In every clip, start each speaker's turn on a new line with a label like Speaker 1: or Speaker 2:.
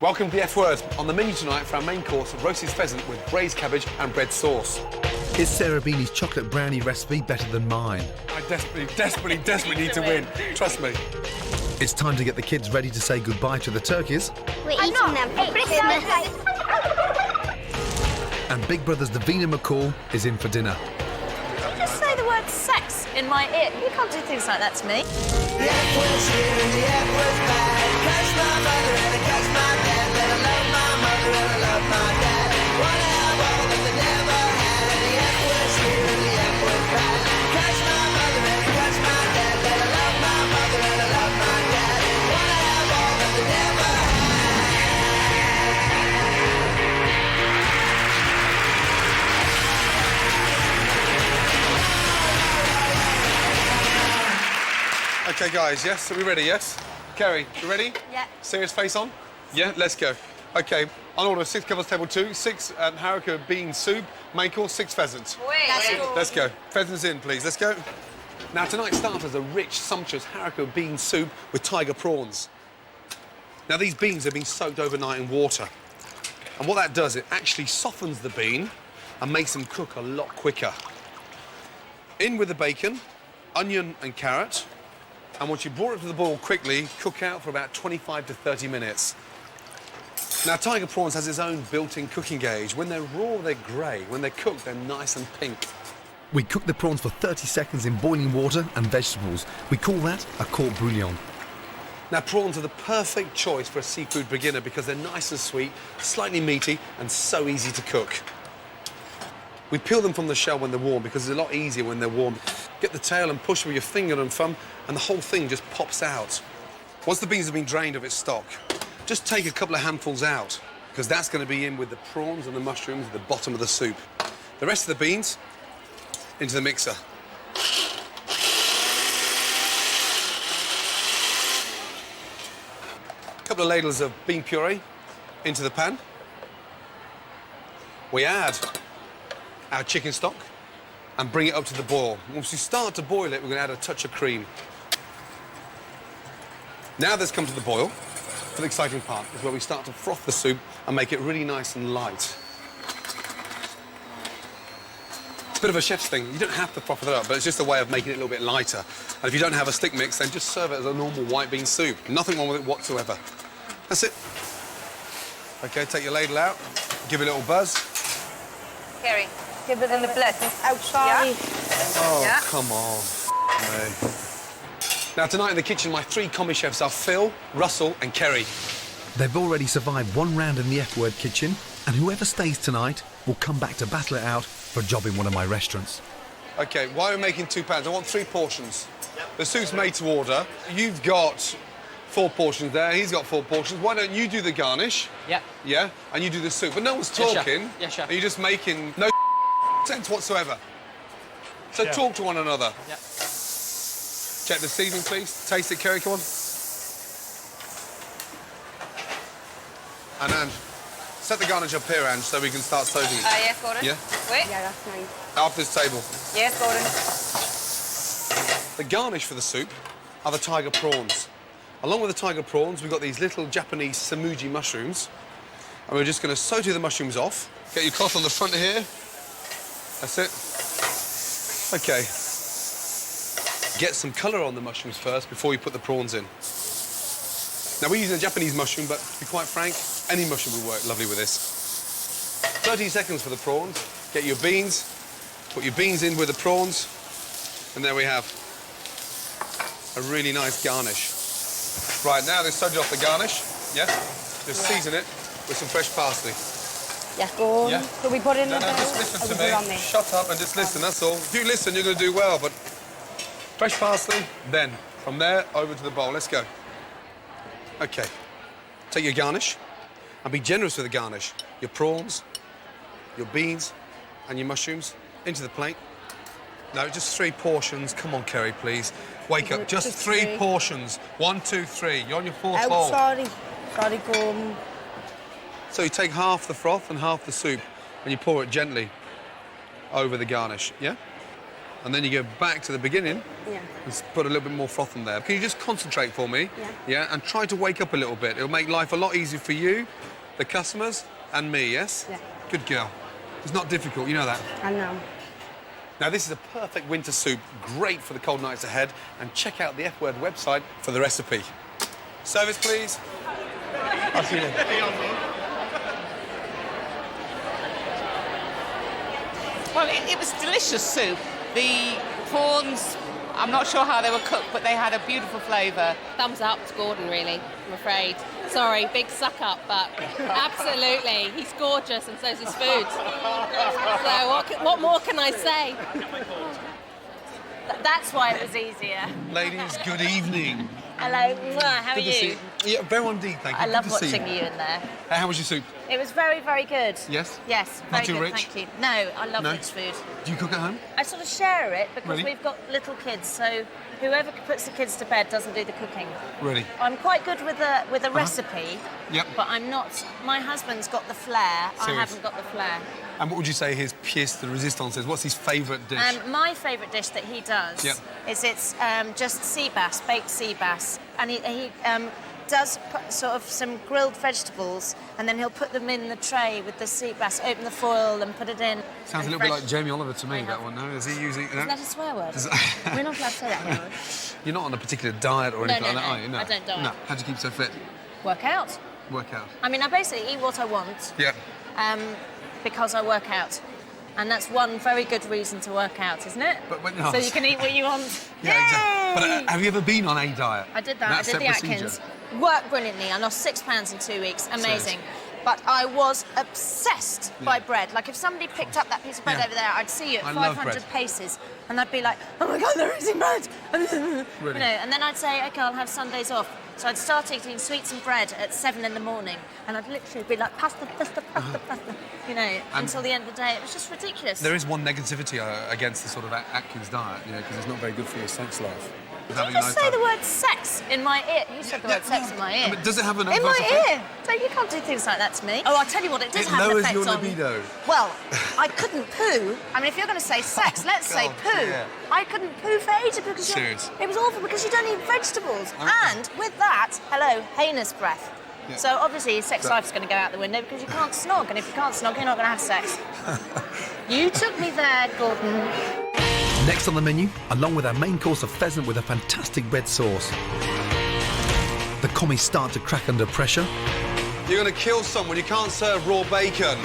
Speaker 1: Welcome to the F Word. On the menu tonight for our main course, roasted pheasant with braised cabbage and bread sauce.
Speaker 2: Is Sarah Beeny's chocolate brownie recipe better than mine?
Speaker 1: I desperately need to win. Trust me.
Speaker 2: It's time to get the kids ready to say goodbye to the turkeys.
Speaker 3: We're eating them for Christmas.
Speaker 2: And Big Brother's Davina McCall is in for dinner.
Speaker 4: Just say the word sex in my ear. You can't do things like that to me.
Speaker 5: The F word's here and the F word's bad. Curse my mother and I curse my dad. But I love my mother and I love my dad. Wanna have all that they never had. The F word's here and the F word's bad. Curse my mother and I curse my dad. But I love my mother and I love my dad. Wanna have all that they never had.
Speaker 1: Okay, guys, yes? Are we ready, yes? Kerry, you ready?
Speaker 4: Yeah.
Speaker 1: Serious face on? Yeah, let's go. Okay, on order, 6 covers table 2, 6 haricot bean soup, main course, 6 pheasants. Let's go. Pheasants in, please. Let's go. Now, tonight's starters are rich, sumptuous haricot bean soup with tiger prawns. Now, these beans have been soaked overnight in water. And what that does, it actually softens the bean and makes them cook a lot quicker. In with the bacon, onion and carrot. And once you brought it to the boil quickly, cook out for about 25 to 30 minutes. Now, tiger prawns has its own built-in cooking gauge. When they're raw, they're grey. When they're cooked, they're nice and pink.
Speaker 2: We cook the prawns for 30 seconds in boiling water and vegetables. We call that a court bouillon.
Speaker 1: Now, prawns are the perfect choice for a seafood beginner because they're nice and sweet, slightly meaty, and so easy to cook. We peel them from the shell when they're warm because it's a lot easier when they're warm. Get the tail and push with your finger and thumb, and the whole thing just pops out. Once the beans have been drained of its stock, just take a couple of handfuls out because that's going to be in with the prawns and the mushrooms at the bottom of the soup. The rest of the beans into the mixer. A couple of ladles of bean puree into the pan. We add our chicken stock and bring it up to the boil. Once we start to boil it, we're going to add a touch of cream. Now that's come to the boil, for the exciting part is where we start to froth the soup and make it really nice and light. It's a bit of a chef's thing. You don't have to froth it up, but it's just a way of making it a little bit lighter. And if you don't have a stick mix, then just serve it as a normal white bean soup. Nothing wrong with it whatsoever. That's it. OK, take your ladle out, give it a little buzz.
Speaker 4: Kerry, give it in the blood. Outside.
Speaker 1: Oh,
Speaker 4: Yeah.
Speaker 1: come on. Hey. Now, tonight in the kitchen, my 3 commis chefs are Phil, Russell and Kerry.
Speaker 2: They've already survived 1 round in the F Word kitchen, and whoever stays tonight will come back to battle it out for a job in one of my restaurants.
Speaker 1: OK, why are we making 2 pounds? I want 3 portions. Yep. The soup's made to order. You've got 4 portions there. He's got 4 portions. Why don't you do the garnish?
Speaker 6: Yeah.
Speaker 1: Yeah? And you do the soup. But no one's
Speaker 6: Yes,
Speaker 1: talking.
Speaker 6: chef. Yes, chef.
Speaker 1: And you're just making no sense whatsoever. So talk to one another.
Speaker 6: Yeah.
Speaker 1: Check the seasoning, please. Taste it, Kerry, come on. And Ange, set the garnish up here, Ange, so we can start soaking it.
Speaker 4: Yes, Gordon.
Speaker 1: Yeah?
Speaker 4: Wait.
Speaker 3: Yeah, that's nice.
Speaker 1: After this table.
Speaker 4: Yes, Gordon.
Speaker 1: The garnish for the soup are the tiger prawns. Along with the tiger prawns, we've got these little Japanese samuji mushrooms. And we're just going to saute the mushrooms off. Get your cloth on the front here. That's it. OK. Get some colour on the mushrooms first before you put the prawns in. Now, we're using a Japanese mushroom, but to be quite frank, any mushroom will work lovely with this. 30 seconds for the prawns. Get your beans. Put your beans in with the prawns. And there we have a really nice garnish. Right, now they've soaked off the garnish. Yeah? Just season it with some fresh parsley.
Speaker 3: Yeah, go on.
Speaker 1: Yeah.
Speaker 3: So we put it in
Speaker 1: No,
Speaker 3: the
Speaker 1: no,
Speaker 3: bowl?
Speaker 1: just listen
Speaker 3: Or
Speaker 1: to
Speaker 3: we put it on
Speaker 1: me.
Speaker 3: there?
Speaker 1: Shut up and just listen, that's all. If you listen, you're going to do well, but fresh parsley, then from there over to the bowl. Let's go. OK. Take your garnish and be generous with the garnish. Your prawns, your beans and your mushrooms into the plate. No, just 3 portions. Come on, Kerry, please. Wake up. Just 3 portions. 1, 2, 3. You're on your 4th bowl.
Speaker 3: Sorry. Sorry, go.
Speaker 1: So you take half the froth and half the soup and you pour it gently over the garnish, yeah? and then you go back to the beginning.
Speaker 3: Yeah.
Speaker 1: Let's put a little bit more froth on there. Can you just concentrate for me?
Speaker 3: Yeah.
Speaker 1: Yeah, and try to wake up a little bit. It'll make life a lot easier for you, the customers, and me, yes?
Speaker 3: Yeah.
Speaker 1: Good girl. It's not difficult, you know that.
Speaker 3: I know.
Speaker 1: Now, this is a perfect winter soup, great for the cold nights ahead, and check out the F Word website for the recipe. Service, please. I'll see you then.
Speaker 6: Well, it was delicious soup. The prawns, I'm not sure how they were cooked, but they had a beautiful flavour.
Speaker 7: Thumbs up to Gordon, really, I'm afraid. Sorry, big suck up, but absolutely. He's gorgeous and so's his food. So what more can I say?
Speaker 4: That's why it was easier.
Speaker 1: Ladies, good evening.
Speaker 4: Hello, how are
Speaker 1: Good to see
Speaker 4: you?
Speaker 1: you. Yeah, very indeed, thank you.
Speaker 4: I
Speaker 1: Good
Speaker 4: love
Speaker 1: to see
Speaker 4: watching you in there.
Speaker 1: How was your soup?
Speaker 4: It was very, very good.
Speaker 1: Yes?
Speaker 4: Yes,
Speaker 1: Not
Speaker 4: very
Speaker 1: too
Speaker 4: good,
Speaker 1: rich?
Speaker 4: thank you. No, I love
Speaker 1: No?
Speaker 4: rich food.
Speaker 1: Do you cook at home?
Speaker 4: I sort of share it because
Speaker 1: Really?
Speaker 4: we've got little kids, so whoever puts the kids to bed doesn't do the cooking.
Speaker 1: Really?
Speaker 4: I'm quite good with a recipe,
Speaker 1: Yep.
Speaker 4: but I'm not. My husband's got the flair. I
Speaker 1: Serious?
Speaker 4: haven't got the flair.
Speaker 1: And what would you say his pièce de résistance is? What's his favourite dish?
Speaker 4: My favourite dish that he does
Speaker 1: Yep.
Speaker 4: is it's just sea bass, baked sea bass, and he does put sort of some grilled vegetables, and then he'll put them in the tray with the sea bass, open the foil and put it in.
Speaker 1: Sounds a
Speaker 4: And
Speaker 1: little bit
Speaker 4: fresh-
Speaker 1: like Jamie Oliver to me,
Speaker 4: I
Speaker 1: that
Speaker 4: have.
Speaker 1: one, no? Is he using...
Speaker 4: Isn't that a swear word?
Speaker 1: Is-
Speaker 4: We're not allowed to say that here.
Speaker 1: You're not on a particular diet or
Speaker 4: No,
Speaker 1: anything
Speaker 4: no,
Speaker 1: like that,
Speaker 4: no.
Speaker 1: are you? No,
Speaker 4: I don't diet.
Speaker 1: No. How do you keep so fit?
Speaker 4: Work out.
Speaker 1: Work out.
Speaker 4: I mean, I basically eat what I want
Speaker 1: Yeah.
Speaker 4: because I work out. And that's one very good reason to work out, isn't it?
Speaker 1: But when- no.
Speaker 4: So you can eat what you want.
Speaker 1: Yeah, exactly.
Speaker 4: Yay!
Speaker 1: But have you ever been on a diet?
Speaker 4: I did that.
Speaker 1: That's
Speaker 4: I did the
Speaker 1: set procedure.
Speaker 4: Atkins. Worked brilliantly. I lost 6 pounds in 2 weeks. Amazing. But I was obsessed by bread. Like if somebody picked up that piece of bread
Speaker 1: Yeah.
Speaker 4: over there, I'd see you at
Speaker 1: I love
Speaker 4: 500
Speaker 1: bread.
Speaker 4: paces, and I'd be like, "Oh my God, they're eating bread!"
Speaker 1: Really?
Speaker 4: You know, and then I'd say, "Okay, I'll have Sundays off." So I'd start eating sweets and bread at 7 in the morning, and I'd literally be like, "Pasta, pasta, pasta, pasta," you know, until the end of the day. It was just ridiculous.
Speaker 1: There is one negativity against the sort of Atkins diet, you know, because it's not very good for your sex life.
Speaker 4: Did you just say the word sex in my ear? You said the word sex in my ear.
Speaker 1: But does it have an
Speaker 4: In
Speaker 1: adverse
Speaker 4: my
Speaker 1: effect?
Speaker 4: ear. So you can't do things like that to me. Oh, I'll tell you what, it does
Speaker 1: It
Speaker 4: have an
Speaker 1: lowers
Speaker 4: effect
Speaker 1: your
Speaker 4: on...
Speaker 1: libido.
Speaker 4: Well, I couldn't poo. I mean, if you're going to say sex, let's say
Speaker 1: God,
Speaker 4: poo.
Speaker 1: yeah.
Speaker 4: I couldn't poo for ages because
Speaker 1: Serious?
Speaker 4: it was awful because you don't eat vegetables.
Speaker 1: Okay.
Speaker 4: And with that, hello, heinous breath.
Speaker 1: Yeah.
Speaker 4: So obviously your sex life's going to go out the window because you can't snog, and if you can't snog, you're not going to have sex. You took me there, Gordon.
Speaker 2: Next on the menu, along with our main course of pheasant with a fantastic red sauce. The commies start to crack under pressure,
Speaker 1: You're going to kill someone. You can't serve raw bacon.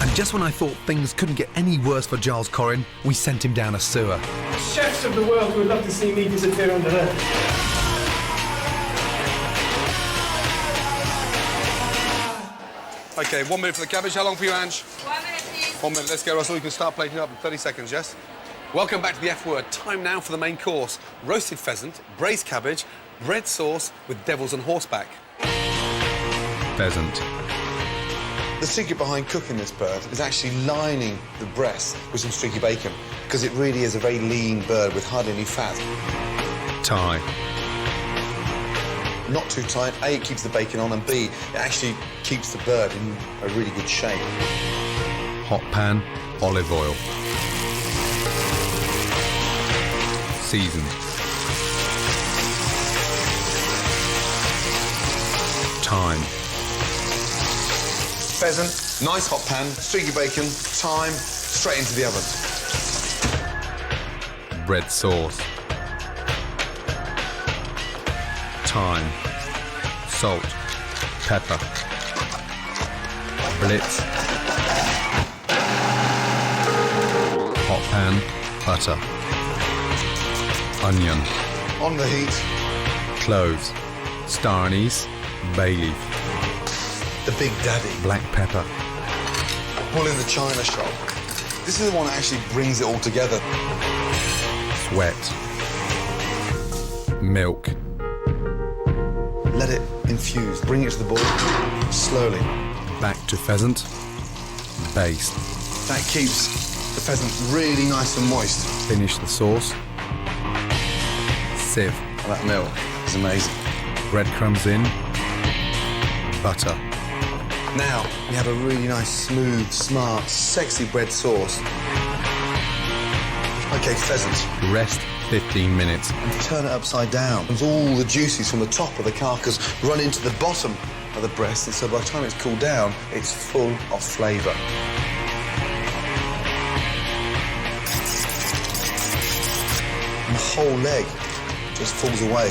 Speaker 2: and just when I thought things couldn't get any worse for Giles Corrin, we sent him down a sewer.
Speaker 8: Chefs of the world would love to see me disappear under there.
Speaker 1: OK, 1 minute for the cabbage. How long for you, Ange?
Speaker 4: 1 minute, please.
Speaker 1: 1 minute. Let's go, Russell. You can start plating up in 30 seconds, yes? Welcome back to the F Word. Time now for the main course. Roasted pheasant, braised cabbage, red sauce with devils on horseback.
Speaker 2: Pheasant.
Speaker 9: The secret behind cooking this bird is actually lining the breast with some streaky bacon, because it really is a very lean bird with hardly any fat.
Speaker 2: Thigh.
Speaker 9: Not too tight. A, it keeps the bacon on, and B, it actually keeps the bird in a really good shape.
Speaker 2: Hot pan, olive oil. Seasoned. Thyme.
Speaker 9: Pheasant, nice hot pan, streaky bacon, thyme, straight into the oven.
Speaker 2: Red sauce. Thyme. Salt. Pepper. Blitz. Hot pan. Butter. Onion.
Speaker 9: On the heat,
Speaker 2: Cloves. Star anise. Bay leaf.
Speaker 9: the Big Daddy.
Speaker 2: Black pepper.
Speaker 9: Bull in the China shop. This is the one that actually brings it all together.
Speaker 2: Sweat. Milk.
Speaker 9: Let it infuse. Bring it to the boil slowly.
Speaker 2: Back to pheasant. Baste.
Speaker 9: That keeps the pheasant really nice and moist.
Speaker 2: Finish the sauce. Sieve.
Speaker 9: That milk is amazing.
Speaker 2: Breadcrumbs in. Butter.
Speaker 9: Now we have a really nice, smooth, smart, sexy bread sauce. OK, pheasant.
Speaker 2: Rest 15 minutes.
Speaker 9: And turn it upside down. And all the juices from the top of the carcass run into the bottom of the breast, and so by the time it's cooled down, it's full of flavour. And the whole leg just falls away.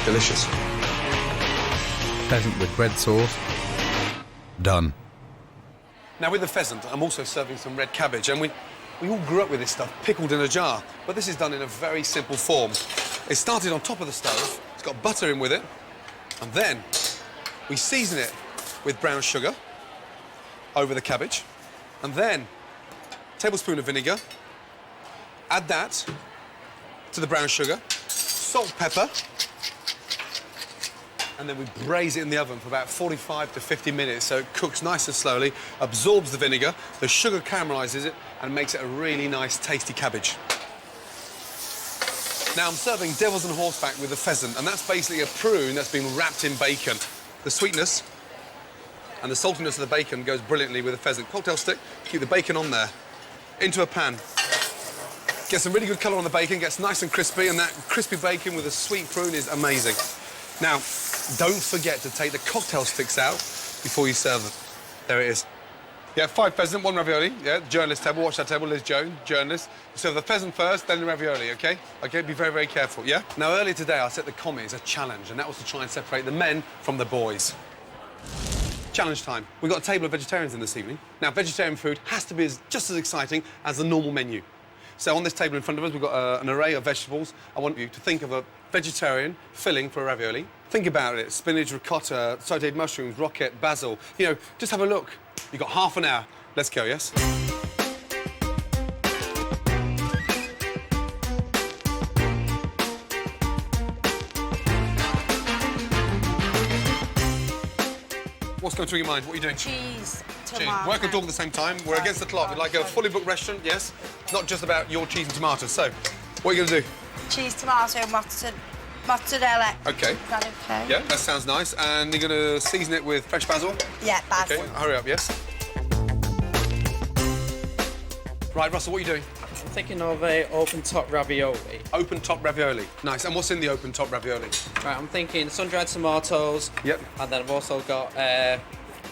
Speaker 9: Delicious.
Speaker 2: Pheasant with bread sauce. Done.
Speaker 1: Now, with the pheasant, I'm also serving some red cabbage, and we all grew up with this stuff, pickled in a jar, but this is done in a very simple form. It's started on top of the stove, it's got butter in with it, and then we season it with brown sugar over the cabbage, and then a tablespoon of vinegar, add that to the brown sugar, salt, pepper, and then we braise it in the oven for about 45 to 50 minutes so it cooks nice and slowly, absorbs the vinegar, the sugar caramelises it and makes it a really nice, tasty cabbage. Now I'm serving devil's and horseback with the pheasant, and that's basically a prune that's been wrapped in bacon. The sweetness and the saltiness of the bacon goes brilliantly with the pheasant. Cocktail stick, keep the bacon on there. Into a pan. Get some really good colour on the bacon, gets nice and crispy, and that crispy bacon with a sweet prune is amazing. Now, don't forget to take the cocktail sticks out before you serve them. There it is. Yeah, 5 pheasant, 1 ravioli. Yeah, journalist table, watch that table, Liz Jones, journalist. You serve the pheasant first, then the ravioli, OK? OK, be very, very careful, yeah? Now, earlier today, I set the commies a challenge, and that was to try and separate the men from the boys. Challenge time. We've got a table of vegetarians in this evening. Now, vegetarian food has to be just as exciting as the normal menu. So on this table in front of us, we've got an array of vegetables. I want you to think of a vegetarian filling for a ravioli. Think about it. Spinach, ricotta, sautéed mushrooms, rocket, basil. You know, just have a look. You've got half an hour. Let's go, yes? What's going through your mind? What are you doing?
Speaker 4: Cheese,
Speaker 1: Cheese.
Speaker 4: tomato.
Speaker 1: Work and talk at the same time. We're against the clock. We'd like a fully booked restaurant, yes? Not just about your cheese and tomatoes. So, what are you going to do?
Speaker 3: Cheese, tomato, mozzarella.
Speaker 1: OK.
Speaker 3: Is that OK?
Speaker 1: Yeah, that sounds nice. And you're going to season it with fresh basil?
Speaker 3: Yeah, basil.
Speaker 1: OK, hurry up, yes? Right, Russell, what are you doing?
Speaker 10: I'm thinking of a open-top ravioli.
Speaker 1: Open-top ravioli. Nice. And what's in the open-top ravioli?
Speaker 10: Right, I'm thinking sun-dried tomatoes.
Speaker 1: Yep.
Speaker 10: And then I've also got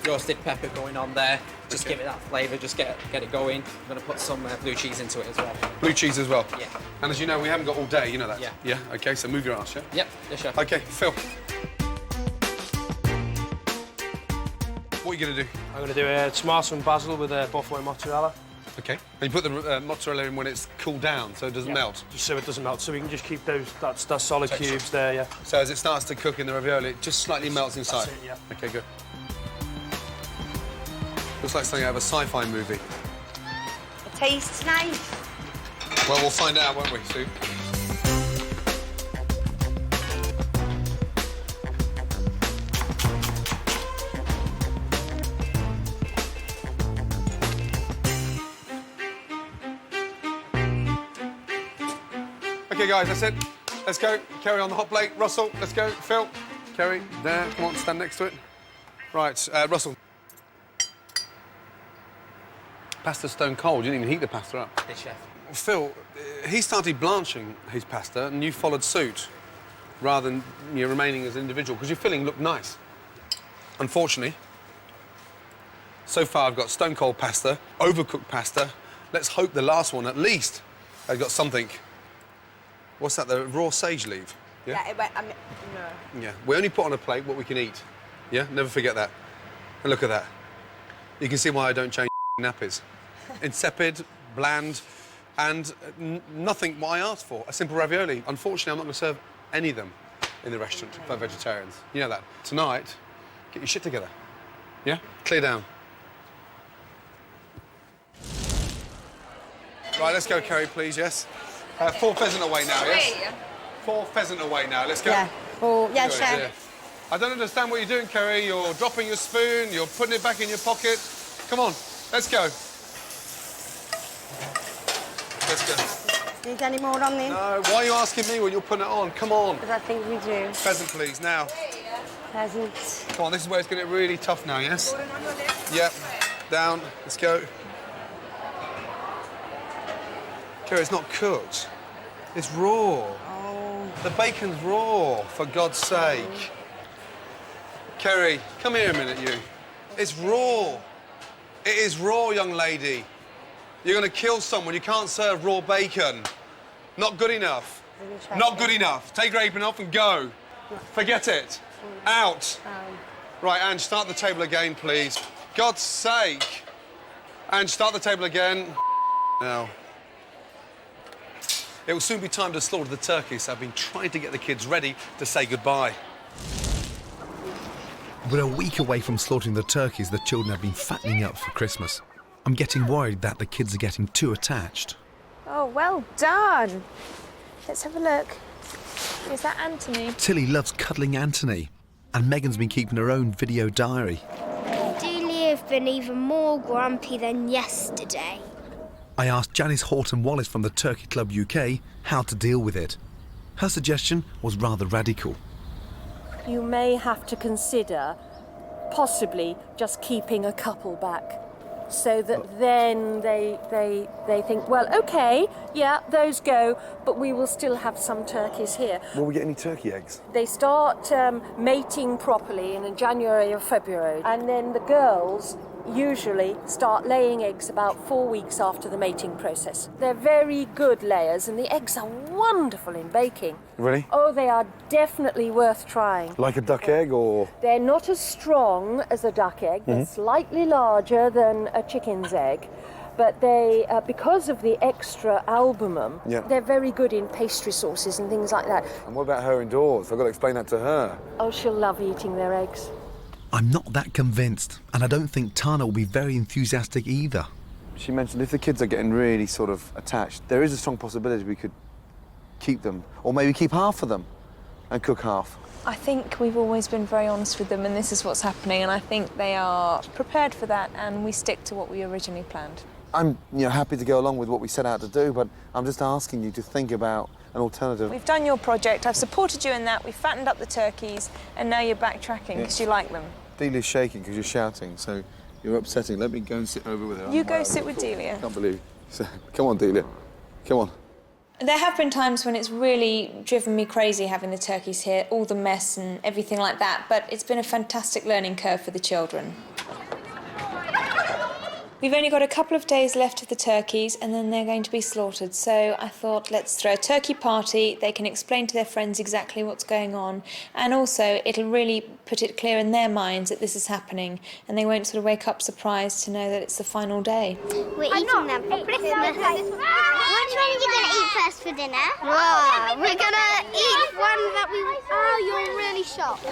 Speaker 10: roasted pepper going on there. Just give it that flavour, just get it going. I'm going to put some blue cheese into it as well.
Speaker 1: Blue cheese as well?
Speaker 10: Yeah.
Speaker 1: And as you know, we haven't got all day, you know that?
Speaker 10: Yeah.
Speaker 1: Yeah, OK, so move your ass, yeah?
Speaker 10: Yep, yes, chef.
Speaker 1: OK, Phil. What are you going to do?
Speaker 8: I'm going to do tomato and basil with buffalo mozzarella.
Speaker 1: OK. And you put the mozzarella in when it's cooled down, so it doesn't melt?
Speaker 8: Just so it doesn't melt, so we can just keep that solid cubes there, yeah.
Speaker 1: So as it starts to cook in the ravioli, it just slightly melts inside?
Speaker 8: That's it, yeah.
Speaker 1: OK, good. Looks like something out of a sci-fi movie.
Speaker 3: It tastes nice.
Speaker 1: Well, we'll find out, won't we, Sue? OK, guys, that's it. Let's go. Kerry on the hot plate. Russell, let's go. Phil, Kerry, there. Come on, stand next to it. Right, Russell. Pasta's stone cold. You didn't even heat the pasta up.
Speaker 10: Yes, chef.
Speaker 1: Phil, he started blanching his pasta and you followed suit rather than remaining as an individual because your filling looked nice. Unfortunately, so far I've got stone cold pasta, overcooked pasta. Let's hope the last one at least has got something. What's that, the raw sage leaf? Yeah?
Speaker 3: Yeah, no.
Speaker 1: Yeah. We only put on a plate what we can eat. Yeah? Never forget that. And look at that. You can see why I don't change nappies. Insipid, bland, and nothing what I asked for. A simple ravioli. Unfortunately, I'm not going to serve any of them in the restaurant for vegetarians. You know that. Tonight, get your shit together. Yeah? Clear down. Right, let's go, Kerry, please, yes? 4 pheasant away now, yes? 4 pheasant away now, let's go.
Speaker 3: Yeah. Oh, yeah,
Speaker 1: Good,
Speaker 3: chef.
Speaker 1: yeah. I don't understand what you're doing, Kerry. You're dropping your spoon, you're putting it back in your pocket. Come on, let's go. Let's go.
Speaker 3: Need any more on this?
Speaker 1: No, why are you asking me when you're putting it on? Come on.
Speaker 3: Because I think we do.
Speaker 1: Pheasant, please, now.
Speaker 3: Pheasant.
Speaker 1: Come on, this is where it's going to get really tough now, yes? Yep. Down. Let's go. Kerry, it's not cooked. It's raw. Oh. The bacon's raw, for God's sake. Kerry, come here a minute, you. It's raw. It is raw, young lady. You're going to kill someone. You can't serve raw bacon. Not good enough. Not good enough. Take your apron off and go. Forget it. Out. Right, Ange, start the table again, please. God's sake. Ange, start the table again. Now. It will soon be time to slaughter the turkeys, so I've been trying to get the kids ready to say goodbye.
Speaker 2: We're a week away from slaughtering the turkeys the children have been fattening up for Christmas. I'm getting worried that the kids are getting too attached.
Speaker 3: Oh, well done. Let's have a look. Is that Anthony?
Speaker 2: Tilly loves cuddling Anthony, and Megan's been keeping her own video diary.
Speaker 11: Julie have been even more grumpy than yesterday.
Speaker 2: I asked Janice Horton-Wallace from the Turkey Club UK how to deal with it. Her suggestion was rather radical.
Speaker 12: You may have to consider possibly just keeping a couple back, so that then they think, well, OK, yeah, those go, but we will still have some turkeys here.
Speaker 9: Will we get any turkey eggs?
Speaker 12: They start mating properly in January or February, and then the girls usually start laying eggs about 4 weeks after the mating process. They're very good layers, and the eggs are wonderful in baking.
Speaker 9: Really?
Speaker 12: Oh, they are definitely worth trying.
Speaker 9: Like a duck egg, or...?
Speaker 12: They're not as strong as a duck egg. They're slightly larger than a chicken's egg, but they, because of the extra albumin, they're very good in pastry sauces and things like that.
Speaker 9: And what about her indoors? I've got to explain that to her.
Speaker 12: Oh, she'll love eating their eggs.
Speaker 2: I'm not that convinced, and I don't think Tana will be very enthusiastic either.
Speaker 9: She mentioned if the kids are getting really sort of attached, there is a strong possibility we could keep them, or maybe keep half of them and cook half.
Speaker 3: I think we've always been very honest with them, and this is what's happening, and I think they are prepared for that, and we stick to what we originally planned.
Speaker 9: I'm, happy to go along with what we set out to do, but I'm just asking you to think about an alternative.
Speaker 3: We've done your project, I've supported you in that, we've fattened up the turkeys, and now you're backtracking because you like them.
Speaker 9: Delia's shaking because you're shouting, so you're upsetting. Let me go and sit over with her.
Speaker 3: You go sit with Delia.
Speaker 9: I can't believe it. Come on, Delia. Come on.
Speaker 3: There have been times when it's really driven me crazy having the turkeys here, all the mess and everything like that, but it's been a fantastic learning curve for the children. We've only got a couple of days left of the turkeys and then they're going to be slaughtered, so I thought let's throw a turkey party. They can explain to their friends exactly what's going on, and also it'll really put it clear in their minds that this is happening, and they won't sort of wake up surprised to know that it's the final day.
Speaker 11: We're eating them for Christmas. Which one are you going to eat first for dinner? Well, we're going to eat one that we... Oh, you're really shocked.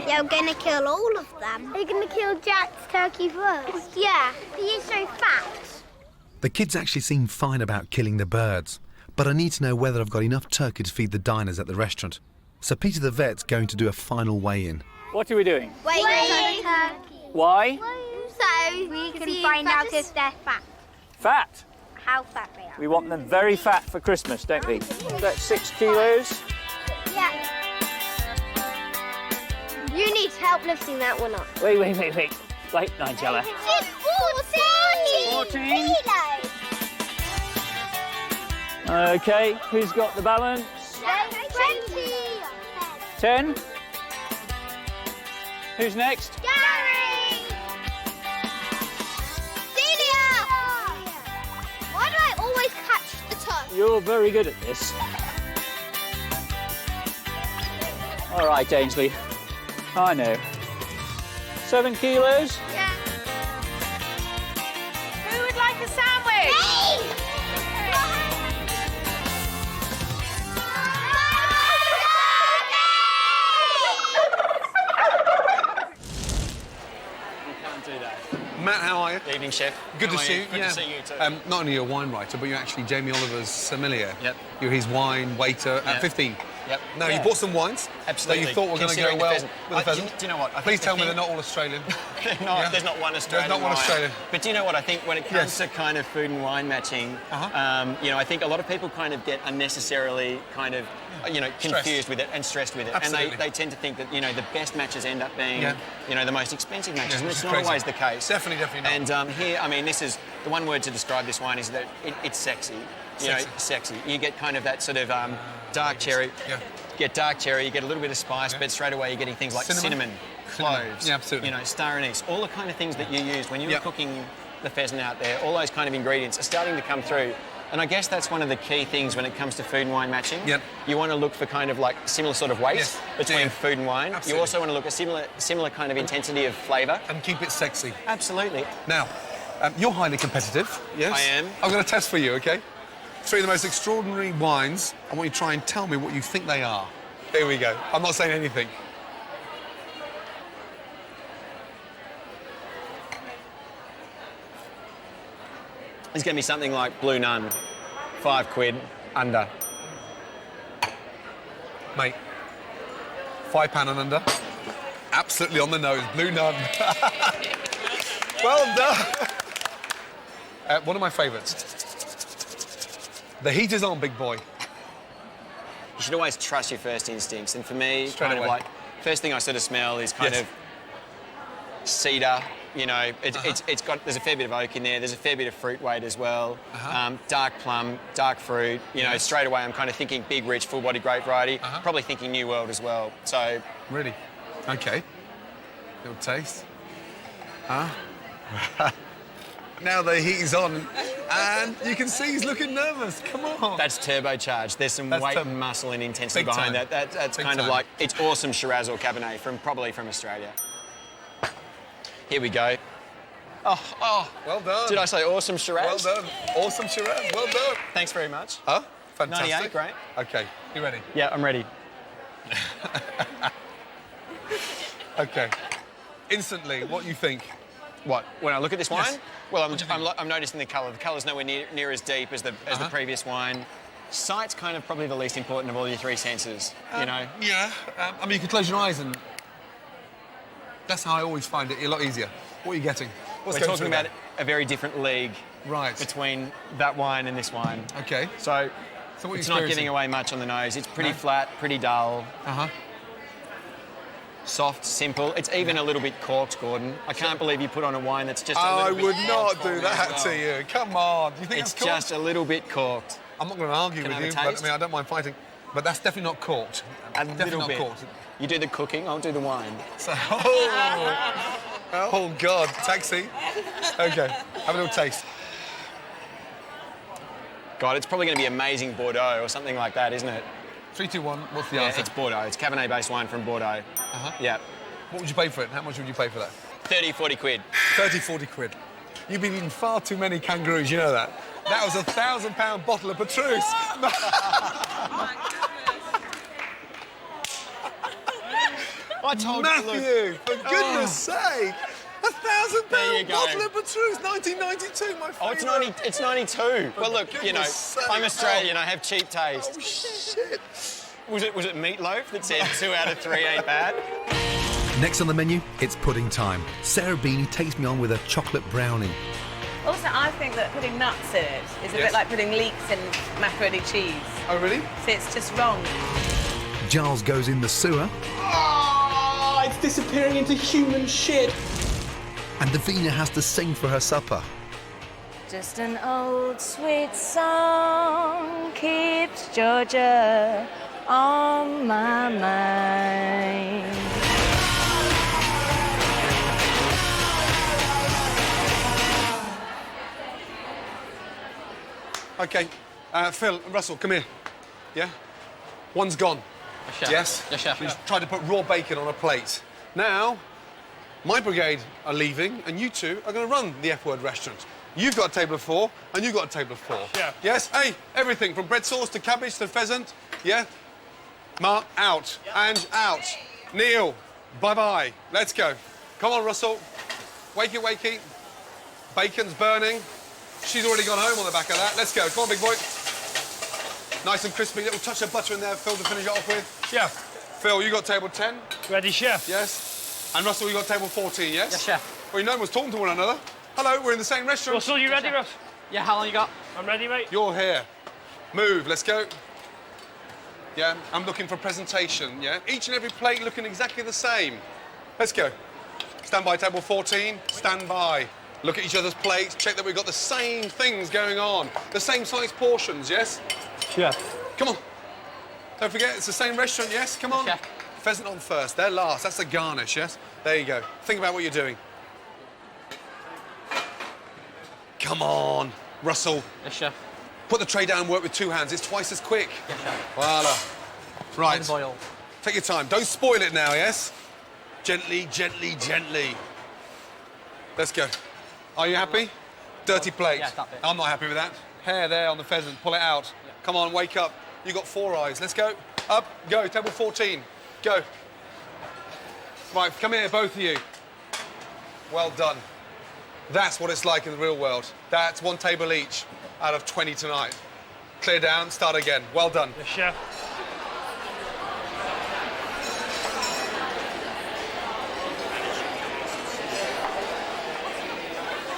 Speaker 11: Yeah, we're going to kill all of them. Are you going to kill Jack's turkey first? Yeah, he's so fat.
Speaker 2: The kids actually seem fine about killing the birds, but I need to know whether I've got enough turkey to feed the diners at the restaurant. So Peter the vet's going to do a final weigh-in.
Speaker 13: What are we doing?
Speaker 11: Weighing turkey.
Speaker 13: Why?
Speaker 11: So we can find out if they're fat.
Speaker 13: Fat.
Speaker 11: How fat they are.
Speaker 13: We want them very fat for Christmas, don't we? That's 6 kilos.
Speaker 11: Yeah. You need help lifting that one up.
Speaker 13: Wait. Wait, Nigella.
Speaker 11: It's 14 kilos.
Speaker 13: OK, who's got the balance?
Speaker 11: 20.
Speaker 13: 10. Who's next?
Speaker 11: Gary! Delia! Why do I always catch the toe?
Speaker 13: You're very good at this. All right, Ainsley. I know. 7 kilos?
Speaker 11: Yeah.
Speaker 4: Who would like a sandwich?
Speaker 11: Me!
Speaker 1: Matt, how are you?
Speaker 14: Good evening, Chef.
Speaker 1: Good to
Speaker 14: How are
Speaker 1: see you.
Speaker 14: Good to see you too.
Speaker 1: Not only a wine writer, but you're actually Jamie Oliver's sommelier.
Speaker 14: Yep.
Speaker 1: You're his wine waiter at 15.
Speaker 14: Yep.
Speaker 1: Now,
Speaker 14: Yeah.
Speaker 1: you bought some wines
Speaker 14: Absolutely.
Speaker 1: that you thought were going to go
Speaker 14: Considering the
Speaker 1: well
Speaker 14: pheasant.
Speaker 1: with the pheasant.
Speaker 14: Do you know what? I think
Speaker 1: Please
Speaker 14: the
Speaker 1: tell me
Speaker 14: thing-
Speaker 1: they're not all Australian.
Speaker 14: There's not one Australian.
Speaker 1: There's not one
Speaker 14: wine.
Speaker 1: Australian.
Speaker 14: But do you know what? I think when it comes to kind of food and wine matching, you know, I think a lot of people kind of get unnecessarily kind of, you know, confused with it and stressed with it.
Speaker 1: Absolutely.
Speaker 14: And they tend to think that, you know, the best matches end up being, you know, the most expensive matches. And
Speaker 1: which
Speaker 14: it's
Speaker 1: is
Speaker 14: not
Speaker 1: crazy.
Speaker 14: always the case.
Speaker 1: Definitely not.
Speaker 14: And here, I mean, this is the one word to describe this wine is that it's sexy. You know, sexy. You get kind of that sort of dark cherry.
Speaker 1: Yeah.
Speaker 14: You get dark cherry, you get a little bit of spice, but straight away you're getting things like cinnamon, cloves,
Speaker 1: Yeah, absolutely.
Speaker 14: you know, star anise, all the kind of things that you use when you're cooking the pheasant out there, all those kind of ingredients are starting to come through. And I guess that's one of the key things when it comes to food and wine matching.
Speaker 1: Yep.
Speaker 14: You want to look for kind of like similar sort of weight between food and wine.
Speaker 1: Absolutely.
Speaker 14: You also want to look at similar kind of intensity of flavour.
Speaker 1: And keep it sexy.
Speaker 14: Absolutely.
Speaker 1: Now, you're highly competitive. Yes?
Speaker 14: I am.
Speaker 1: I'm going to test for you, OK? 3 of the most extraordinary wines. I want you to try and tell me what you think they are. Here we go. I'm not saying anything.
Speaker 14: It's going to be something like Blue Nun, £5 under.
Speaker 1: Mate, £5 and under. Absolutely on the nose. Blue Nun. Well done. One of my favourites. The heat is on, big boy.
Speaker 14: You should always trust your first instincts. And for me,
Speaker 1: Straight
Speaker 14: kind
Speaker 1: away.
Speaker 14: of like, first thing I sort of smell is kind of cedar. You know, it's got, there's a fair bit of oak in there. There's a fair bit of fruit weight as well. Dark plum, dark fruit. You know, straight away I'm kind of thinking big, rich, full-body grape variety. Probably thinking New World as well. So.
Speaker 1: Really? OK. Little taste. Huh? Now the heat is on, and you can see he's looking nervous. Come on.
Speaker 14: That's turbocharged. There's some weight, muscle, and intensity
Speaker 1: Big
Speaker 14: behind
Speaker 1: time.
Speaker 14: that. That's
Speaker 1: Big
Speaker 14: kind of
Speaker 1: time.
Speaker 14: like, it's awesome Shiraz or Cabernet probably from Australia. Here we go. Oh.
Speaker 1: Well done.
Speaker 14: Did I say awesome Shiraz?
Speaker 1: Well done. Awesome Shiraz. Well done.
Speaker 14: Thanks very much.
Speaker 1: Huh? Fantastic.
Speaker 14: 98, great.
Speaker 1: OK. You ready?
Speaker 14: Yeah, I'm ready.
Speaker 1: OK. Instantly, what you think?
Speaker 14: What? When I look at this wine?
Speaker 1: Yes.
Speaker 14: Well, I'm noticing the colour. The colour's nowhere near as deep as the previous wine. Sight's kind of probably the least important of all your 3 senses, you know?
Speaker 1: Yeah. I mean, you can close your eyes and... That's how I always find it a lot easier. What are you getting? What's
Speaker 14: We're
Speaker 1: going
Speaker 14: talking
Speaker 1: through
Speaker 14: about a very different league between that wine and this wine.
Speaker 1: OK.
Speaker 14: So
Speaker 1: what are you
Speaker 14: it's not giving
Speaker 1: experiencing?
Speaker 14: away much on the nose. It's pretty flat, pretty dull. Soft, simple. It's even a little bit corked, Gordon. I can't believe you put on a wine that's just a
Speaker 1: I
Speaker 14: little bit
Speaker 1: would not
Speaker 14: corked
Speaker 1: do
Speaker 14: for me
Speaker 1: that
Speaker 14: as
Speaker 1: to
Speaker 14: well.
Speaker 1: you. Come on. Do you think
Speaker 14: It's
Speaker 1: it's corked?
Speaker 14: just a little bit corked.
Speaker 1: I'm not going to argue
Speaker 14: Can I
Speaker 1: with
Speaker 14: have
Speaker 1: you,
Speaker 14: a
Speaker 1: but
Speaker 14: taste?
Speaker 1: I mean, I don't mind fighting. But that's definitely not corked. Definitely
Speaker 14: little
Speaker 1: not
Speaker 14: bit.
Speaker 1: corked.
Speaker 14: You do the cooking, I'll do the wine.
Speaker 1: So, oh, God. Taxi. OK. Have a little taste.
Speaker 14: God, it's probably going to be amazing Bordeaux or something like that, isn't it?
Speaker 1: 3, 2, 1. What's the
Speaker 14: Yeah,
Speaker 1: answer?
Speaker 14: it's Bordeaux. It's Cabernet-based wine from Bordeaux. Yeah.
Speaker 1: What would you pay for it? How much would you pay for that?
Speaker 14: 30, 40 quid.
Speaker 1: 30, 40 quid. You've been eating far too many kangaroos, you know that? That was a £1,000 bottle of Petrus.
Speaker 14: I told
Speaker 1: Matthew,
Speaker 14: you, look.
Speaker 1: for goodness sake. £1,000
Speaker 14: There you go.
Speaker 1: bottle of Petrus, 1992, my favourite.
Speaker 14: It's 92. Well, look, you know,
Speaker 1: goodness sake.
Speaker 14: I'm Australian. I have cheap taste.
Speaker 1: Oh, shit.
Speaker 14: Was it Meatloaf that said 2 out of 3 ain't bad?
Speaker 2: Next on the menu, it's pudding time. Sarah Beeny takes me on with a chocolate brownie.
Speaker 15: Also, I think that putting nuts in it is a bit like putting leeks in macaroni cheese.
Speaker 1: Oh, really?
Speaker 15: So it's just wrong.
Speaker 2: Giles goes in the sewer.
Speaker 8: Oh, it's disappearing into human shit.
Speaker 2: And Davina has to sing for her supper.
Speaker 3: Just an old sweet song keeps Georgia on my mind.
Speaker 1: OK. Phil and Russell, come here. Yeah? One's gone.
Speaker 10: Chef.
Speaker 1: Yes?
Speaker 10: Yes, chef.
Speaker 1: He's tried to put raw bacon on a plate. Now, my brigade are leaving, and you two are going to run the F-word restaurant. You've got a table of 4, and you've got a table of 4.
Speaker 8: Yeah.
Speaker 1: Yes? Hey, everything from bread sauce to cabbage to pheasant. Yeah? Mark, out. And out. Neil, bye-bye. Let's go. Come on, Russell. Wakey, wakey. Bacon's burning. She's already gone home on the back of that. Let's go. Come on, big boy. Nice and crispy. Little touch of butter in there, Phil, to finish it off with.
Speaker 8: Chef.
Speaker 1: Phil, you got table 10?
Speaker 8: Ready, chef?
Speaker 1: Yes. And Russell, you got table 14, yes?
Speaker 10: Yes, chef.
Speaker 1: Well, no one's talking to one another. Hello, we're in the same restaurant.
Speaker 8: Russell, you ready, Russ?
Speaker 10: Yeah, how long you got?
Speaker 8: I'm ready, mate.
Speaker 1: You're here. Move, let's go. Yeah, I'm looking for presentation, yeah? Each and every plate looking exactly the same. Let's go. Stand by, table 14. Stand by. Look at each other's plates, check that we've got the same things going on. The same size portions, yes?
Speaker 8: Chef.
Speaker 1: Come on. Don't forget, it's the same restaurant, yes? Come on.
Speaker 10: Chef.
Speaker 1: Pheasant on first. They're last. That's the garnish, yes? There you go. Think about what you're doing. Come on, Russell.
Speaker 10: Yes, chef.
Speaker 1: Put the tray down and work with 2 hands. It's twice as quick.
Speaker 10: Yes, chef.
Speaker 1: Voila. Right.
Speaker 10: Olive oil.
Speaker 1: Take your time. Don't spoil it now, yes? Gently, gently, gently. Let's go. Are you happy? Dirty plate.
Speaker 10: Yeah, that bit.
Speaker 1: I'm not happy with that. Hair there on the pheasant. Pull it out. Yeah. Come on, wake up. You got 4 eyes. Let's go. Up. Go. Table 14. Go. Right, come here, both of you. Well done. That's what it's like in the real world. That's 1 table each out of 20 tonight. Clear down, start again. Well done.
Speaker 8: Yes, chef.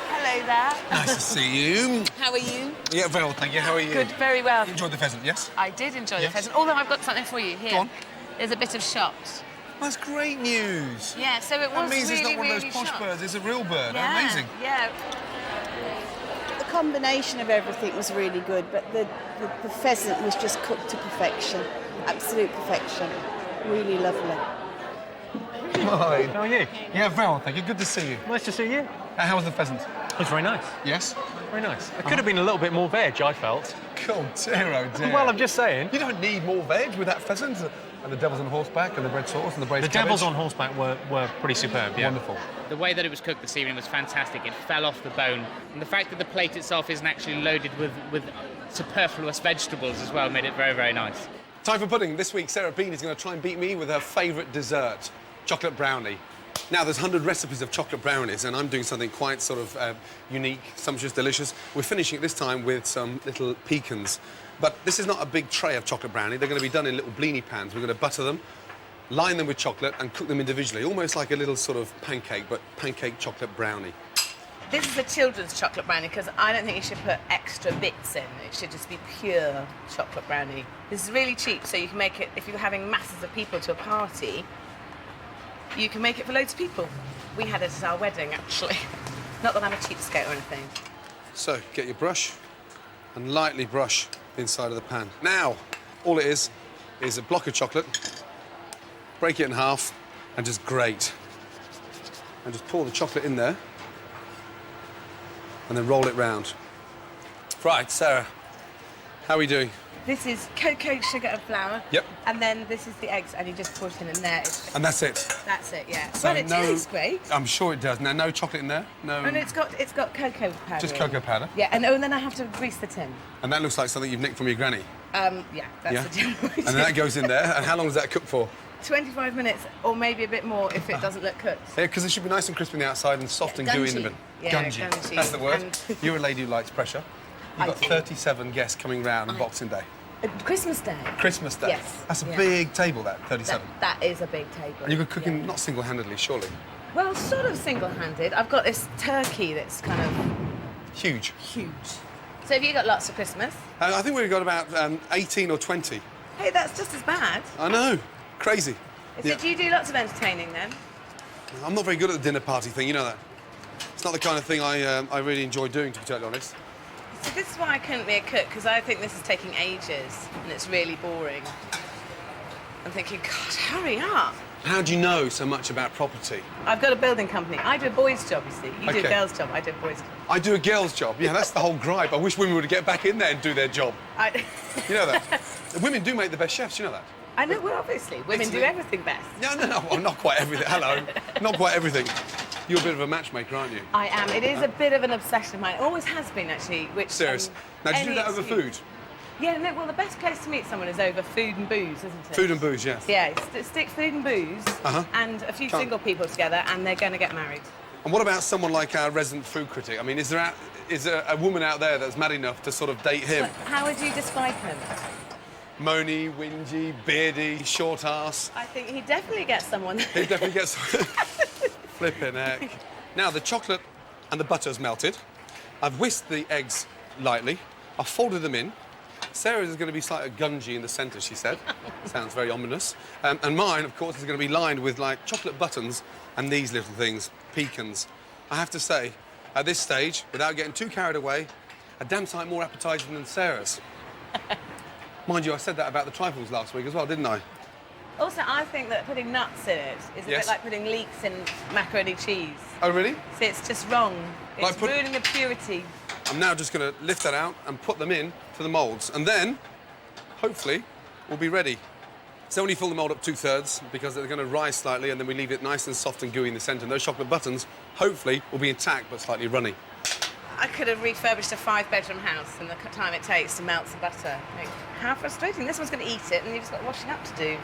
Speaker 15: Hello there.
Speaker 1: Nice to see you.
Speaker 15: How are you?
Speaker 1: Yeah, very well, thank you. How are you?
Speaker 15: Good, very well.
Speaker 1: You enjoyed the pheasant, yes?
Speaker 15: I did enjoy the
Speaker 1: Yes.
Speaker 15: pheasant, although I've got something for you here.
Speaker 1: Go on.
Speaker 15: There's a bit of shot.
Speaker 1: That's great news.
Speaker 15: Yeah, so it was
Speaker 1: That means
Speaker 15: really,
Speaker 1: it's not one of
Speaker 15: really
Speaker 1: those posh
Speaker 15: shot.
Speaker 1: birds, it's a real bird.
Speaker 15: Yeah,
Speaker 1: Amazing.
Speaker 15: yeah.
Speaker 16: The combination of everything was really good, but the pheasant was just cooked to perfection. Absolute perfection. Really lovely.
Speaker 1: Hi.
Speaker 8: How are you?
Speaker 1: Yeah, very well, thank you. Good to see you.
Speaker 8: Nice to see you.
Speaker 1: How was the pheasant?
Speaker 8: It was very nice.
Speaker 1: Yes?
Speaker 8: Very nice. It could have been a little bit more veg, I felt.
Speaker 1: Oh dear, oh dear.
Speaker 8: Well, I'm just saying.
Speaker 1: You don't need more veg with that pheasant. And the devil's on horseback and the bread sauce and the braised
Speaker 8: The
Speaker 1: cabbage.
Speaker 8: devils on horseback were pretty superb, yeah.
Speaker 1: Wonderful.
Speaker 17: The way that it was cooked this evening was fantastic. It fell off the bone. And the fact that the plate itself isn't actually loaded with superfluous vegetables as well made it very, very nice.
Speaker 1: Time for pudding. This week, Sarah Beeny is going to try and beat me with her favourite dessert, chocolate brownie. Now, there's 100 recipes of chocolate brownies, and I'm doing something quite sort of unique, sumptuous, delicious. We're finishing it this time with some little pecans. But this is not a big tray of chocolate brownie. They're going to be done in little bleeny pans. We're going to butter them, line them with chocolate, and cook them individually, almost like a little sort of pancake, but pancake chocolate brownie.
Speaker 15: This is a children's chocolate brownie because I don't think you should put extra bits in. It should just be pure chocolate brownie. This is really cheap, so you can make it, if you're having masses of people to a party, you can make it for loads of people. We had it at our wedding, actually. Not that I'm a cheapskate or anything.
Speaker 1: So, get your brush and lightly brush the inside of the pan. Now, all it is a block of chocolate, break it in half, and just grate. And just pour the chocolate in there, and then roll it round. Right, Sarah, how are we doing?
Speaker 15: This is cocoa, sugar and flour.
Speaker 1: Yep.
Speaker 15: And then this is the eggs, and you just put it in there.
Speaker 1: And that's it?
Speaker 15: That's it, yeah.
Speaker 1: So
Speaker 15: Well, it tastes great.
Speaker 1: I'm sure it does. Now, no chocolate in there? No.
Speaker 15: And it's got cocoa powder.
Speaker 1: Just
Speaker 15: in.
Speaker 1: cocoa powder?
Speaker 15: Yeah, and then I have to grease the tin.
Speaker 1: And that looks like something you've nicked from your granny?
Speaker 15: Yeah, that's
Speaker 1: Yeah?
Speaker 15: the general
Speaker 1: And then that goes in there. And how long does that cook for?
Speaker 15: 25 minutes, or maybe a bit more if it doesn't look cooked.
Speaker 1: Yeah, because it should be nice and crispy on the outside and soft and gooey in the
Speaker 15: gungy.
Speaker 1: middle.
Speaker 15: Yeah, gungy.
Speaker 1: That's the word.
Speaker 15: And-
Speaker 1: You're a lady who likes pressure. You've
Speaker 15: I
Speaker 1: got
Speaker 15: do.
Speaker 1: 37 guests coming round on Boxing Day.
Speaker 15: Christmas Day.
Speaker 1: Christmas Day.
Speaker 15: Yes.
Speaker 1: That's a
Speaker 15: yeah.
Speaker 1: big table, that, 37.
Speaker 15: That is a big table.
Speaker 1: And you're cooking not single-handedly, surely?
Speaker 15: Well, sort of single-handed. I've got this turkey that's kind of
Speaker 1: Huge.
Speaker 15: huge. So have you got lots for Christmas?
Speaker 1: I think we've got about 18 or 20.
Speaker 15: Hey, that's just as bad.
Speaker 1: I know. Crazy.
Speaker 15: So do you do lots of entertaining then?
Speaker 1: I'm not very good at the dinner party thing, you know that. It's not the kind of thing I really enjoy doing, to be totally honest.
Speaker 15: So this is why I couldn't be a cook, because I think this is taking ages and it's really boring. I'm thinking, God, hurry up.
Speaker 1: How do you know so much about property?
Speaker 15: I've got a building company. I do a boys' job, you see. You do
Speaker 1: Okay.
Speaker 15: a girls' job, I do a boys' job.
Speaker 1: I do a girl's job. Yeah, that's the whole gripe. I wish women would get back in there and do their job. You know that? Women do make the best chefs, you know that?
Speaker 15: I know, well, obviously. Women do everything best.
Speaker 1: No, well, not quite everything. Hello. Not quite everything. You're a bit of a matchmaker, aren't you?
Speaker 15: I am. It is a bit of an obsession of mine. It always has been, actually. Which,
Speaker 1: Serious. Now, do you do that over food?
Speaker 15: Yeah, no, well, the best place to meet someone is over food and booze, isn't it?
Speaker 1: Food and booze, yes.
Speaker 15: Yeah, stick food and booze and a few
Speaker 1: Can't-
Speaker 15: single people together, and they're going to get married.
Speaker 1: And what about someone like our resident food critic? I mean, is there a woman out there that's mad enough to sort of date him?
Speaker 15: How would you describe him?
Speaker 1: moany, whingy, beardy, short ass.
Speaker 15: I think he definitely gets someone.
Speaker 1: He definitely gets flipping heck. Now the chocolate and the butter's melted. I've whisked the eggs lightly. I've folded them in. Sarah's is going to be slightly gungy in the centre, she said. Sounds very ominous. And mine, of course, is going to be lined with, like, chocolate buttons and these little things, pecans. I have to say, at this stage, without getting too carried away, a damn sight more appetising than Sarah's. Mind you, I said that about the trifles last week as well, didn't I?
Speaker 15: Also, I think that putting nuts in it is a bit like putting leeks in macaroni cheese.
Speaker 1: Oh, really?
Speaker 15: So it's just wrong. It's
Speaker 1: Like
Speaker 15: ruining the purity.
Speaker 1: I'm now just going to lift that out and put them in to the moulds. And then, hopefully, we'll be ready. So when you fill the mould up 2/3, because they're going to rise slightly, and then we leave it nice and soft and gooey in the centre. And those chocolate buttons, hopefully, will be intact but slightly runny.
Speaker 15: I could have refurbished a 5-bedroom house in the time it takes to melt some butter. Like, how frustrating. This one's going to eat it, and you've just got washing up to do.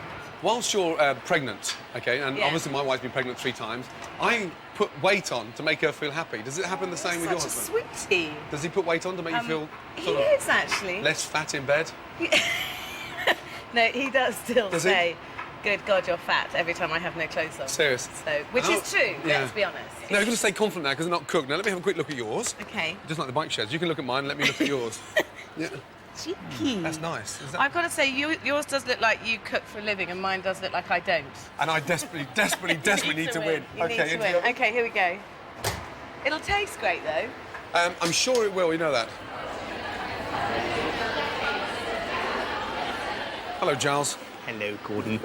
Speaker 1: Whilst you're pregnant, OK, and obviously my wife's been pregnant 3 times, I put weight on to make her feel happy. Does it happen the same with your husband?
Speaker 15: Such a sweetie.
Speaker 1: Does he put weight on to make you feel sort
Speaker 15: He
Speaker 1: of
Speaker 15: is, actually.
Speaker 1: less fat in bed?
Speaker 15: No, he does still say, good God, you're fat, every time I have no clothes on.
Speaker 1: Serious?
Speaker 15: So, which is true, let's be honest.
Speaker 1: No, you've got to stay confident now because they're not cooked. Now, let me have a quick look at yours.
Speaker 15: OK.
Speaker 1: Just like the bike sheds. You can look at mine and let me look at yours. Yeah.
Speaker 15: Cheeky.
Speaker 1: That's nice. Is that...
Speaker 15: I've got to say, yours does look like you cook for a living and mine does look like I don't.
Speaker 1: And I desperately need to win.
Speaker 15: You need to win. OK, here we go. It'll taste great, though.
Speaker 1: I'm sure it will, you know that. Hello, Giles.
Speaker 18: Hello, Gordon.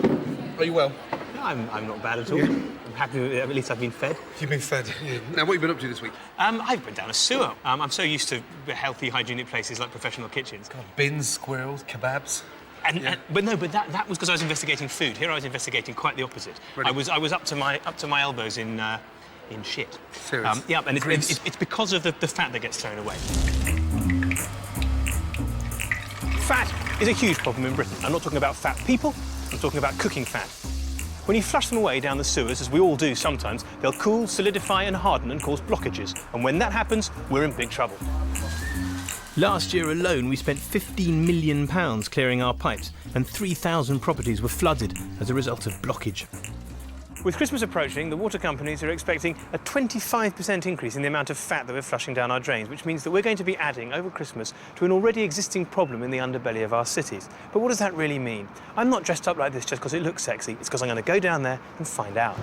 Speaker 1: Are you well?
Speaker 18: No, I'm not bad at all. I'm happy that at least I've been fed.
Speaker 1: You've been fed. Yeah. Now, what have you been up to this week?
Speaker 18: I went down a sewer. I'm so used to healthy, hygienic places like professional kitchens.
Speaker 1: God, bins, squirrels, kebabs.
Speaker 18: But that was because I was investigating food. Here I was investigating quite the opposite.
Speaker 1: Really?
Speaker 18: I was up to my elbows in shit.
Speaker 1: Serious?
Speaker 18: Yeah, and it's because of the fat that gets thrown away. Fat is a huge problem in Britain. I'm not talking about fat people, I'm talking about cooking fat. When you flush them away down the sewers, as we all do sometimes, they'll cool, solidify and harden and cause blockages. And when that happens, we're in big trouble. Last year alone, we spent £15 million clearing our pipes, and 3,000 properties were flooded as a result of blockage. With Christmas approaching, the water companies are expecting a 25% increase in the amount of fat that we're flushing down our drains, which means that we're going to be adding, over Christmas, to an already existing problem in the underbelly of our cities. But what does that really mean? I'm not dressed up like this just because it looks sexy. It's because I'm going to go down there and find out.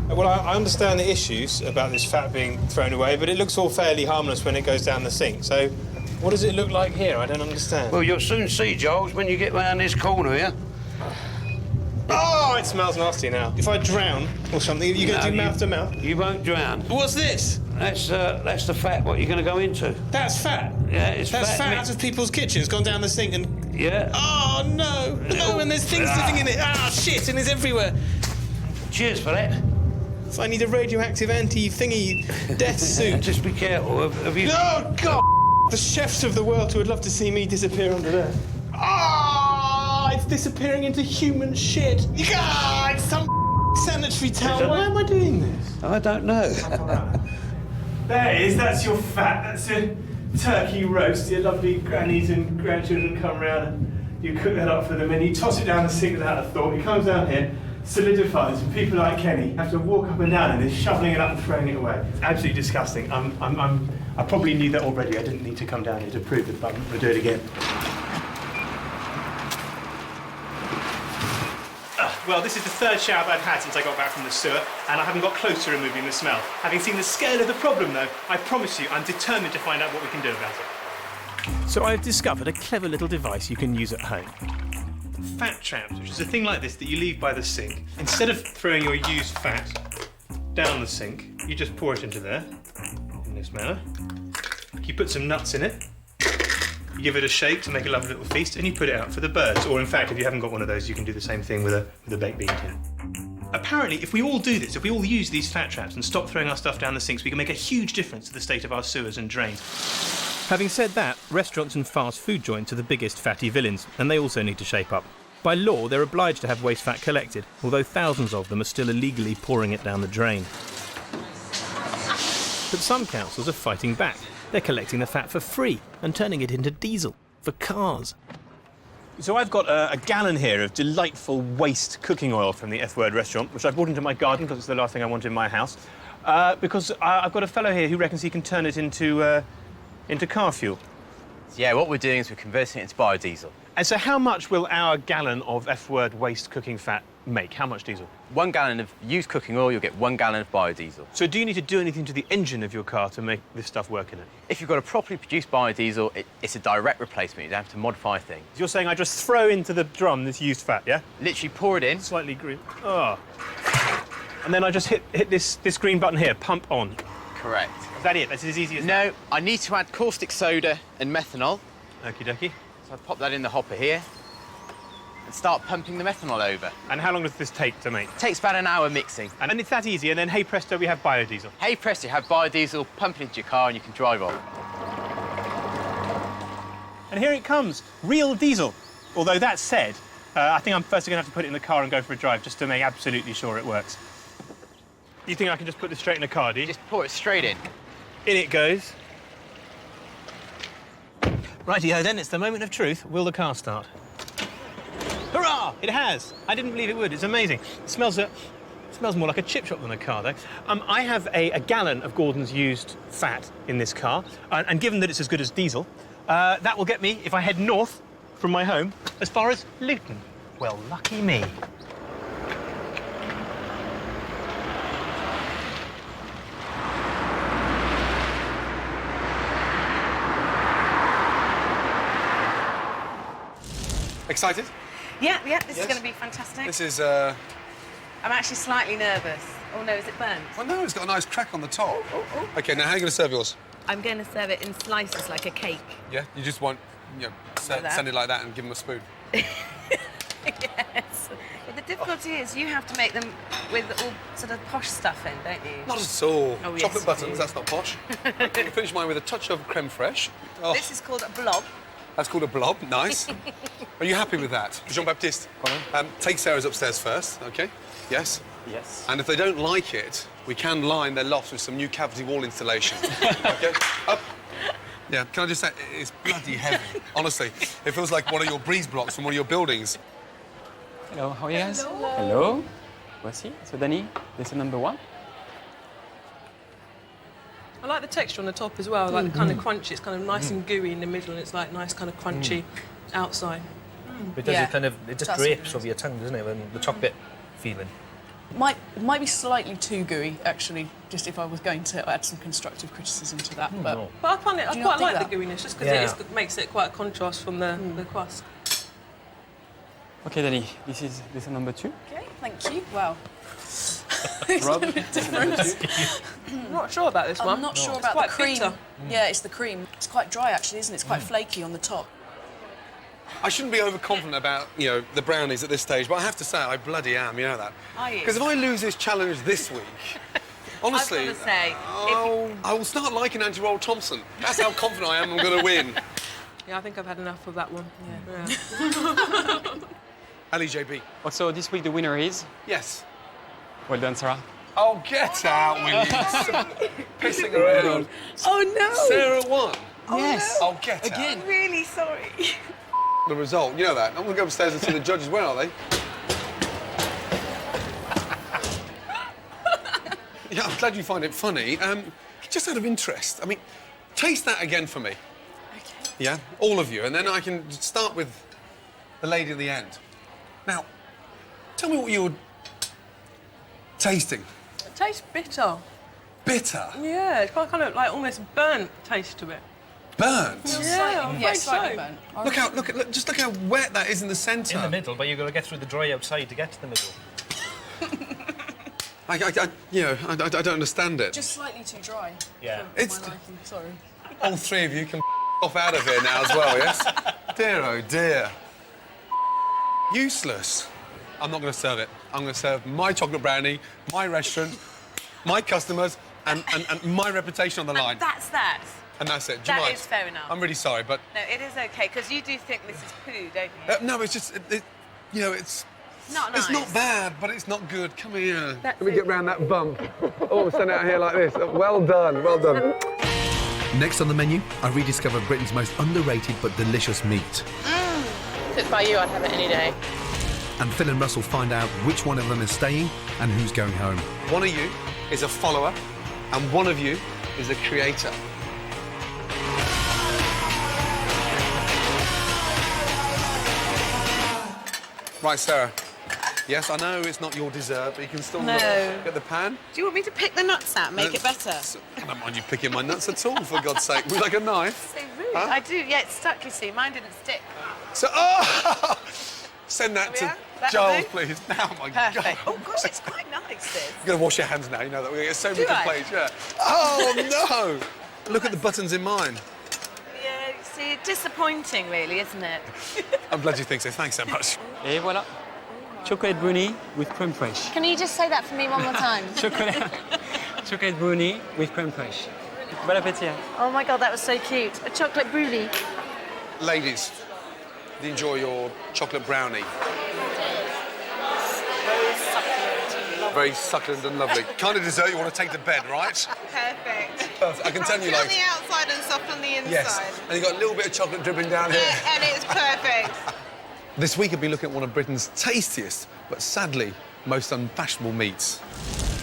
Speaker 18: Well, I understand the issues about this fat being thrown away, but it looks all fairly harmless when it goes down the sink. So what does it look like here? I don't understand.
Speaker 19: Well, you'll soon see, Giles, when you get round this corner here.
Speaker 18: Oh, it smells nasty now. If I drown or something, are you going to do mouth to mouth?
Speaker 19: You won't drown.
Speaker 18: What's this?
Speaker 19: That's the fat what you're going to go into.
Speaker 18: That's fat?
Speaker 19: Yeah, it's
Speaker 18: That's
Speaker 19: fat.
Speaker 18: fat out of people's kitchens, gone down the sink and...
Speaker 19: Yeah.
Speaker 18: Oh, no. No, and there's things living in it. Ah, shit, and it's everywhere.
Speaker 19: Cheers for that.
Speaker 18: So I need a radioactive anti-thingy death suit.
Speaker 19: Just be careful. Have you...
Speaker 18: Oh, God! The chefs of the world who would love to see me disappear under there. Ah! It's disappearing into human shit. Ah! It's some sanitary towel. Why am I doing this?
Speaker 19: I don't know.
Speaker 8: There it is, that's your fat. That's a turkey roast. Your lovely grannies and grandchildren come round and you cook that up for them and you toss it down the sink without a thought. It comes down here, solidifies, and people like Kenny have to walk up and down and they're shoveling it up and throwing it away. It's absolutely disgusting. I probably knew that already. I didn't need to come down here to prove it, but I'm going to do it again. Well, this is the third shower I've had since I got back from the sewer, and I haven't got close to removing the smell. Having seen the scale of the problem, though, I promise you I'm determined to find out what we can do about it.
Speaker 18: So I've discovered a clever little device you can use at home.
Speaker 8: Fat traps, which is a thing like this that you leave by the sink. Instead of throwing your used fat down the sink, you just pour it into there, in this manner. You put some nuts in it, you give it a shake to make a lovely little feast, and you put it out for the birds. Or in fact, if you haven't got one of those, you can do the same thing with a baked bean tin. Apparently, if we all do this, if we all use these fat traps and stop throwing our stuff down the sinks, we can make a huge difference to the state of our sewers and drains. Having said that, restaurants and fast food joints are the biggest fatty villains, and they also need to shape up. By law, they're obliged to have waste fat collected, although thousands of them are still illegally pouring it down the drain. But some councils are fighting back.
Speaker 18: They're collecting the fat for free and turning it into diesel for cars. So I've got a gallon here of delightful waste cooking oil from the F-Word restaurant, which I brought into my garden because it's the last thing I want in my house. Because I've got a fellow here who reckons he can turn it into car fuel.
Speaker 20: Yeah, what we're doing is we're converting it into biodiesel.
Speaker 18: And so how much will our gallon of F-Word waste cooking fat make? How much diesel?
Speaker 20: 1 gallon of used cooking oil, you'll get 1 gallon of biodiesel.
Speaker 18: So do you need to do anything to the engine of your car to make this stuff work in it?
Speaker 20: If you've got a properly produced biodiesel, it's a direct replacement. You don't have to modify things.
Speaker 18: You're saying I just throw into the drum this used fat, yeah?
Speaker 20: Literally pour it in.
Speaker 18: Slightly green. Oh. And then I just hit this green button here, pump on.
Speaker 20: Correct.
Speaker 18: Is that it? That's as easy as that?
Speaker 20: No, I need to add caustic soda and methanol.
Speaker 18: Okie dokie.
Speaker 20: So I pop that in the hopper here and start pumping the methanol over.
Speaker 18: And how long does this take to make?
Speaker 20: It takes about an hour mixing.
Speaker 18: And it's that easy, and then, hey presto, we have biodiesel.
Speaker 20: Hey presto, you have biodiesel, pump it into your car and you can drive off.
Speaker 18: And here it comes, real diesel. Although that said, I think I'm first going to have to put it in the car and go for a drive just to make absolutely sure it works. You think I can just put this straight in the car, do you?
Speaker 20: Just pour it straight in.
Speaker 18: In it goes. Rightio then, it's the moment of truth. Will the car start? Hurrah! It has! I didn't believe it would. It's amazing. It smells more like a chip shop than a car, though. I have a gallon of Gordon's used fat in this car, and given that it's as good as diesel, that will get me, if I head north from my home, as far as Luton. Well, lucky me.
Speaker 1: Excited?
Speaker 15: Yeah, this is going to be fantastic.
Speaker 1: This is,
Speaker 15: I'm actually slightly nervous. Oh no, is it burnt?
Speaker 1: Well, no, it's got a nice crack on the top. OK, now how are you going to serve yours?
Speaker 15: I'm going to serve it in slices like a cake.
Speaker 1: Yeah? You just want, send it like that and give them a spoon?
Speaker 15: Yes. But the difficulty is you have to make them with all sort of posh stuff in, don't you?
Speaker 1: Not at all.
Speaker 15: Oh, yes,
Speaker 1: Chocolate
Speaker 15: you
Speaker 1: buttons,
Speaker 15: do.
Speaker 1: that's not posh. I'm going to finish mine with a touch of creme fraiche. Oh,
Speaker 15: This is called a blob.
Speaker 1: that's called a blob. Nice. Are you happy with that? Jean-Baptiste, take Sarah's upstairs first, OK? Yes?
Speaker 20: Yes.
Speaker 1: And if they don't like it, we can line their lofts with some new cavity wall insulation. OK? Up. Yeah, can I just say, it's bloody heavy. Honestly, it feels like one of your breeze blocks from one of your buildings.
Speaker 21: Hello, how are you guys? Hello. Voici. So, Danny, this is number 1.
Speaker 22: I like the texture on the top as well, like the kind of crunchy. It's kind of nice and gooey in the middle, and it's like nice kind of crunchy outside.
Speaker 23: It does it just drapes over your tongue, doesn't it? When the chocolate feeling.
Speaker 24: Might be slightly too gooey, actually, just if I was going to add some constructive criticism to that. But
Speaker 22: I find it, I
Speaker 24: Do you
Speaker 22: quite
Speaker 24: not
Speaker 22: like
Speaker 24: think
Speaker 22: the gooiness, just because it makes it quite a contrast from the crust.
Speaker 21: Okay, Danny, this is number 2.
Speaker 24: Okay, thank you. Wow.
Speaker 21: Rob,
Speaker 22: I'm not sure about this one.
Speaker 24: I'm not sure
Speaker 22: It's
Speaker 24: about
Speaker 22: quite
Speaker 24: the cream.
Speaker 22: bitter.
Speaker 24: Yeah, it's the cream. It's quite dry, actually, isn't it? It's quite flaky on the top.
Speaker 1: I shouldn't be overconfident about, the brownies at this stage, but I have to say, I bloody am, you know that.
Speaker 15: Are you?
Speaker 1: Because if I lose this challenge this week, honestly,
Speaker 15: I was going to say,
Speaker 1: I will start liking Andrew Roll Thompson. That's how confident I am I'm going to win.
Speaker 22: Yeah, I think I've had enough of that one.
Speaker 1: Ali JB.
Speaker 21: So this week the winner is?
Speaker 1: Yes.
Speaker 21: Well done, Sarah.
Speaker 1: Oh, get out, will you? Pissing around.
Speaker 15: Oh, no.
Speaker 1: Sarah won.
Speaker 21: Yes.
Speaker 1: Oh, get out.
Speaker 15: I'm really sorry.
Speaker 1: The result, you know that. I'm going to go upstairs and see the judges. Where are they? Yeah, I'm glad you find it funny. Just out of interest, I mean, taste that again for me. Okay. Yeah, all of you, and then I can start with the lady at the end. Now, tell me what you're tasting.
Speaker 22: It tastes bitter.
Speaker 1: Bitter?
Speaker 22: Yeah, it's got kind of like almost burnt taste to it.
Speaker 1: Burnt?
Speaker 22: Yeah, I'm afraid
Speaker 24: slightly
Speaker 22: so.
Speaker 24: burnt.
Speaker 1: Look, just look how wet that is in the centre.
Speaker 23: In the middle, but you've got to get through the dry outside to get to the middle.
Speaker 1: I don't understand it.
Speaker 24: Just slightly too dry.
Speaker 23: Yeah.
Speaker 1: It's
Speaker 24: My liking. Sorry.
Speaker 1: all three of you can off out of here now as well, yes? Dear, oh dear. Useless. I'm not going to serve it. I'm going to serve my chocolate brownie, my restaurant, my customers, and my reputation on the line.
Speaker 15: That's that.
Speaker 1: And that's it. Do you
Speaker 15: That
Speaker 1: mind?
Speaker 15: is fair enough.
Speaker 1: I'm really sorry, but...
Speaker 15: No, it is okay, because you do think this is poo, don't you?
Speaker 1: no, it's just... it's...
Speaker 15: Not
Speaker 1: It's
Speaker 15: nice.
Speaker 1: not bad, but it's not good. Come here.
Speaker 15: That's
Speaker 1: Let me
Speaker 15: it.
Speaker 1: get round that bump. Oh, stand out here like this. Well done, well done.
Speaker 2: Next on the menu, I rediscover Britain's most underrated but delicious meat.
Speaker 24: If it's by you, I'd have it any day.
Speaker 2: And Phil and Russell find out which one of them is staying and who's going home.
Speaker 1: One of you is a follower, and one of you is a creator. Right, Sarah. Yes, I know it's not your dessert, but you can still get the pan.
Speaker 15: Do you want me to pick the nuts out and make it better?
Speaker 1: I don't mind you picking my nuts at all, for God's sake. Would you like a knife?
Speaker 15: So rude.
Speaker 1: Huh?
Speaker 15: I do. Yeah, it's stuck, you see. Mine didn't stick.
Speaker 1: So, oh! Send that to Giles, please. Now, my God.
Speaker 15: Perfect. Oh, gosh, it's quite nice, this.
Speaker 1: You've got to wash your hands now, you know that. We're going to get so many
Speaker 15: Do I?
Speaker 1: complaints, yeah. Oh, no! Look at the buttons in mine.
Speaker 15: Yeah, see, disappointing, really, isn't it?
Speaker 1: I'm glad you think so. Thanks so much.
Speaker 21: Et voilà. Chocolate brownie with crème fraîche.
Speaker 4: Can you just say that for me one more time?
Speaker 21: Chocolate brownie with crème fraîche. Bon appétit.
Speaker 4: Oh my God, that was so cute. A chocolate brownie.
Speaker 1: Ladies, do you enjoy your chocolate brownie? Very succulent and lovely. Kind of dessert you want to take to bed, right?
Speaker 15: Perfect.
Speaker 1: Perfect. I can tell you,
Speaker 15: on
Speaker 1: like...
Speaker 15: the outside and soft on the inside.
Speaker 1: Yes, and you've got a little bit of chocolate dripping down here.
Speaker 15: And it's perfect.
Speaker 1: This week I'll be looking at one of Britain's tastiest, but sadly, most unfashionable meats.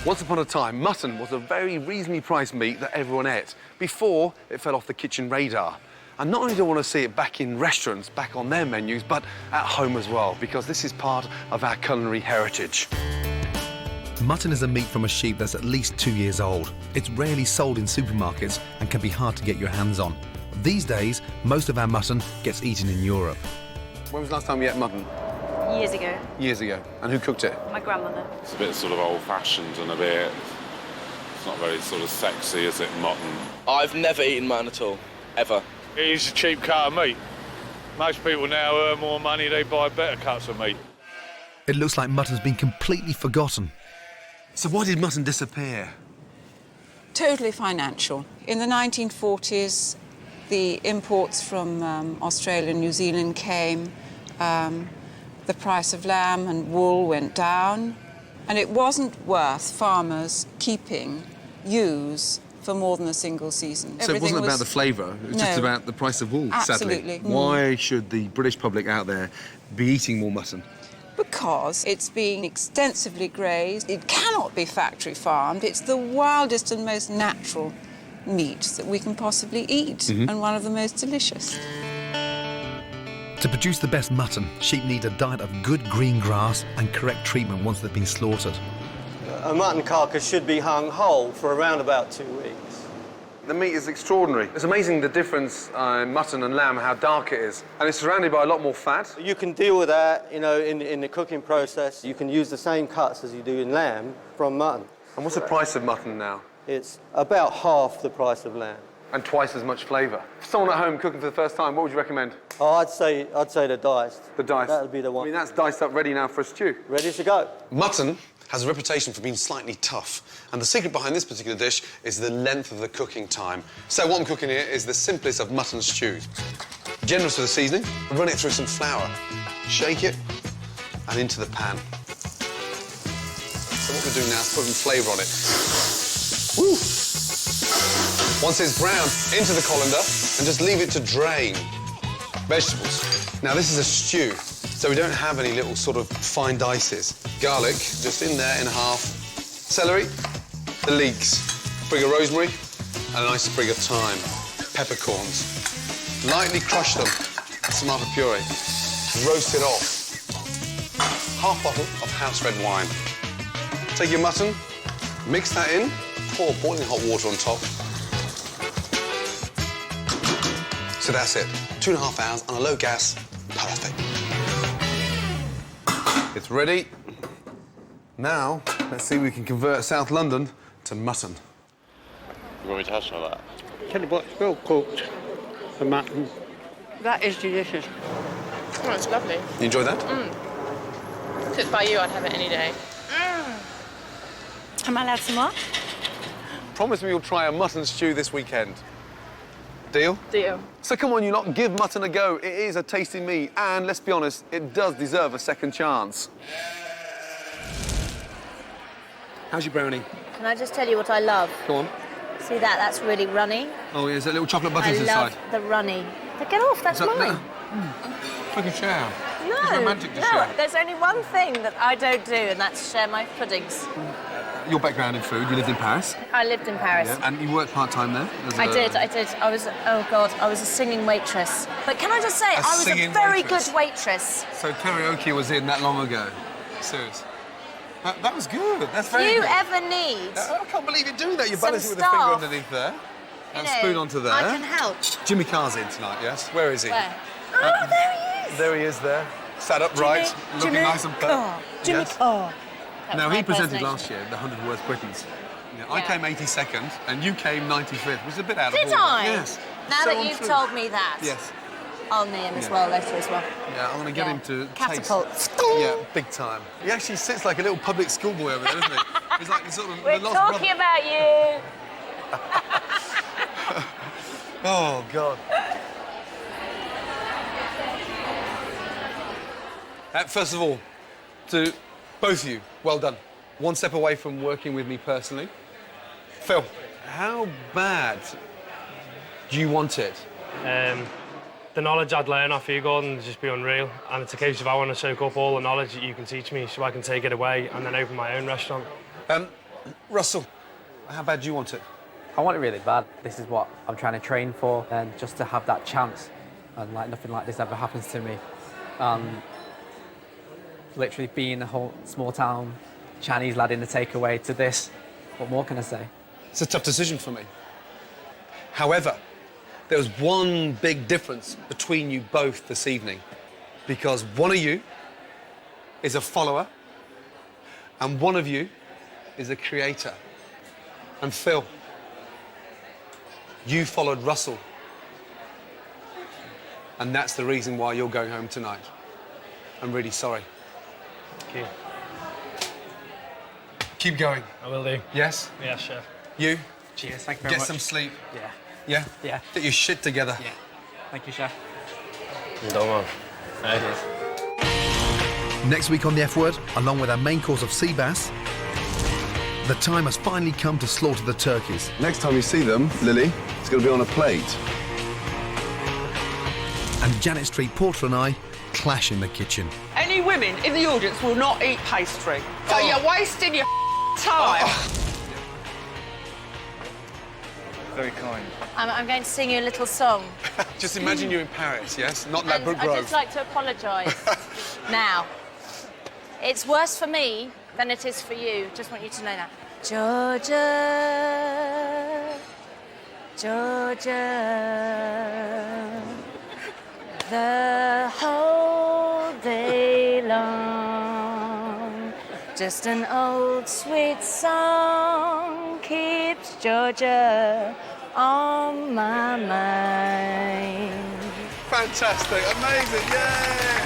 Speaker 1: Once upon a time, mutton was a very reasonably priced meat that everyone ate, before it fell off the kitchen radar. And not only do I want to see it back in restaurants, back on their menus, but at home as well, because this is part of our culinary heritage.
Speaker 2: Mutton is a meat from a sheep that's at least 2 years old. It's rarely sold in supermarkets and can be hard to get your hands on. These days, most of our mutton gets eaten in Europe.
Speaker 1: When was the last time you ate mutton?
Speaker 4: Years ago.
Speaker 1: Years ago. And who cooked it?
Speaker 4: My grandmother.
Speaker 5: It's a bit sort of old-fashioned and a bit... It's not very sort of sexy, is it, mutton?
Speaker 6: I've never eaten mutton at all, ever.
Speaker 5: It is a cheap cut of meat. Most people now earn more money, they buy better cuts of meat.
Speaker 2: It looks like mutton's been completely forgotten.
Speaker 1: So why did mutton disappear?
Speaker 7: Totally financial. In the 1940s, the imports from Australia and New Zealand came. The price of lamb and wool went down, and it wasn't worth farmers keeping ewes for more than a single season.
Speaker 1: So it wasn't about the flavour, it was just about the price of wool,
Speaker 7: Absolutely.
Speaker 1: sadly. Why should the British public out there be eating more mutton?
Speaker 7: Because it's being extensively grazed. It cannot be factory farmed. It's the wildest and most natural meat that we can possibly eat, and one of the most delicious.
Speaker 2: To produce the best mutton, sheep need a diet of good green grass and correct treatment once they've been slaughtered.
Speaker 12: A mutton carcass should be hung whole for around about 2 weeks.
Speaker 1: The meat is extraordinary. It's amazing the difference in mutton and lamb, how dark it is. And it's surrounded by a lot more fat.
Speaker 12: You can deal with that, you know, in the cooking process. You can use the same cuts as you do in lamb from mutton.
Speaker 1: And what's the price of mutton now?
Speaker 12: It's about half the price of lamb.
Speaker 1: And twice as much flavour. For someone at home cooking for the first time, what would you recommend?
Speaker 12: Oh, I'd say the diced.
Speaker 1: The diced?
Speaker 12: That would be the one.
Speaker 1: I mean, that's diced up ready now for a stew.
Speaker 12: Ready to go.
Speaker 1: Mutton has a reputation for being slightly tough. And the secret behind this particular dish is the length of the cooking time. So what I'm cooking here is the simplest of mutton stews. Generous with the seasoning, run it through some flour, shake it, and into the pan. So what we're doing now is putting flavour on it. Woo! Once it's brown, into the colander, and just leave it to drain. Vegetables. Now, this is a stew, so we don't have any little sort of fine dices. Garlic, just in there in half. Celery, the leeks, sprig of rosemary, and a nice sprig of thyme. Peppercorns. Lightly crush them, tomato puree. Roast it off. Half bottle of house red wine. Take your mutton, mix that in, pour boiling hot water on top. So that's it. 2.5 hours on a low gas. Perfect. It's ready. Now, let's see if we can convert South London to mutton.
Speaker 5: You want me to touch on that?
Speaker 19: Tell you what, it's well cooked, the mutton. That is delicious.
Speaker 24: Oh, it's lovely.
Speaker 1: You enjoy that?
Speaker 24: If it's by you, I'd have it any day.
Speaker 4: Am I allowed some more?
Speaker 1: Promise me you'll try a mutton stew this weekend. Deal?
Speaker 24: Deal.
Speaker 1: So come on, you lot, give mutton a go. It is a tasty meat, and let's be honest, it does deserve a second chance. How's your brownie?
Speaker 4: Can I just tell you what I love?
Speaker 1: Go on.
Speaker 4: See that? That's really runny.
Speaker 1: Oh, yeah, is there little chocolate buttons
Speaker 4: I
Speaker 1: inside?
Speaker 4: love the runny. But get off, that's mine.
Speaker 1: Like a share.
Speaker 4: No,
Speaker 1: It's romantic to
Speaker 4: no,
Speaker 1: share.
Speaker 4: there's only one thing that I don't do, and that's share my puddings.
Speaker 1: Your background in food, you lived in Paris.
Speaker 4: I lived in Paris.
Speaker 1: Yeah, and you worked part-time there?
Speaker 4: I did. I was, oh God, I was a singing waitress. But can I just say, I was a very good waitress.
Speaker 1: So karaoke was in that long ago? Serious? That was good. That's very
Speaker 4: You
Speaker 1: good.
Speaker 4: ever need...
Speaker 1: I can't believe you're doing that. You're
Speaker 4: some
Speaker 1: balancing with a finger
Speaker 4: staff.
Speaker 1: underneath there.
Speaker 4: You
Speaker 1: And
Speaker 4: know,
Speaker 1: spoon onto there.
Speaker 4: I can help.
Speaker 1: Jimmy Carr's in tonight, yes? Where is he?
Speaker 4: Where? Oh, there he is.
Speaker 1: There he is there. Sat upright, looking nice and
Speaker 4: Carr. Jimmy
Speaker 1: Yes.
Speaker 4: Carr.
Speaker 1: Now, he presented
Speaker 4: impersonation.
Speaker 1: last year the 100 Worst Britons. Yeah, I
Speaker 4: Yeah.
Speaker 1: came 82nd, and you came 95th, which is a bit out of
Speaker 4: Did
Speaker 1: order.
Speaker 4: I?
Speaker 1: Yes.
Speaker 4: Now
Speaker 1: So
Speaker 4: that you've
Speaker 1: untrue.
Speaker 4: told me that,
Speaker 1: Yes.
Speaker 4: I'll name him as
Speaker 1: Yeah.
Speaker 4: well later as well.
Speaker 1: Yeah, I'm going to get him to
Speaker 4: Catapult.
Speaker 1: taste. Yeah, big time. He actually sits like a little public schoolboy over there, doesn't he? He's like sort of
Speaker 4: We're
Speaker 1: the lost
Speaker 4: talking
Speaker 1: brother.
Speaker 4: about you.
Speaker 1: Oh, God. First of all, to both of you, well done. One step away from working with me personally. Phil, how bad do you want it?
Speaker 9: The knowledge I'd learn off you, Gordon, would just be unreal. And it's a case of I want to soak up all the knowledge that you can teach me so I can take it away and then open my own restaurant.
Speaker 1: Russell, how bad do you want it?
Speaker 11: I want it really bad. This is what I'm trying to train for, and just to have that chance, and like nothing like this ever happens to me. Literally being a whole small town Chinese lad in the takeaway to this. What more can I say?
Speaker 1: It's a tough decision for me. However, there was one big difference between you both this evening, because one of you is a follower and one of you is a creator. And Phil, you followed Russell. And that's the reason why you're going home tonight. I'm really sorry.
Speaker 9: Thank you.
Speaker 1: Keep going.
Speaker 9: I will do.
Speaker 1: Yes?
Speaker 9: Yeah, chef.
Speaker 1: You?
Speaker 11: Cheers, thank you very
Speaker 1: Get
Speaker 11: much.
Speaker 1: some sleep.
Speaker 11: Yeah.
Speaker 1: Yeah?
Speaker 11: Yeah.
Speaker 1: Get your shit together.
Speaker 11: Yeah. Thank you, chef.
Speaker 9: Don't on.
Speaker 2: Next week on The F Word, along with our main course of sea bass, the time has finally come to slaughter the turkeys.
Speaker 1: Next time you see them, Lily, it's going to be on a plate.
Speaker 2: And Janet Street Porter and I clash in the kitchen.
Speaker 13: Any women in the audience will not eat pastry. So you're wasting your time.
Speaker 1: Very kind.
Speaker 4: I'm going to sing you a little song.
Speaker 1: Just imagine you're in Paris, yes? Not
Speaker 4: And
Speaker 1: Ladbroke
Speaker 4: I'd
Speaker 1: Grove.
Speaker 4: just like to apologise. Now, it's worse for me than it is for you. Just want you to know that. Georgia, Georgia, the whole day long, just an old sweet song keeps Georgia on my mind.
Speaker 1: Fantastic, amazing, yay!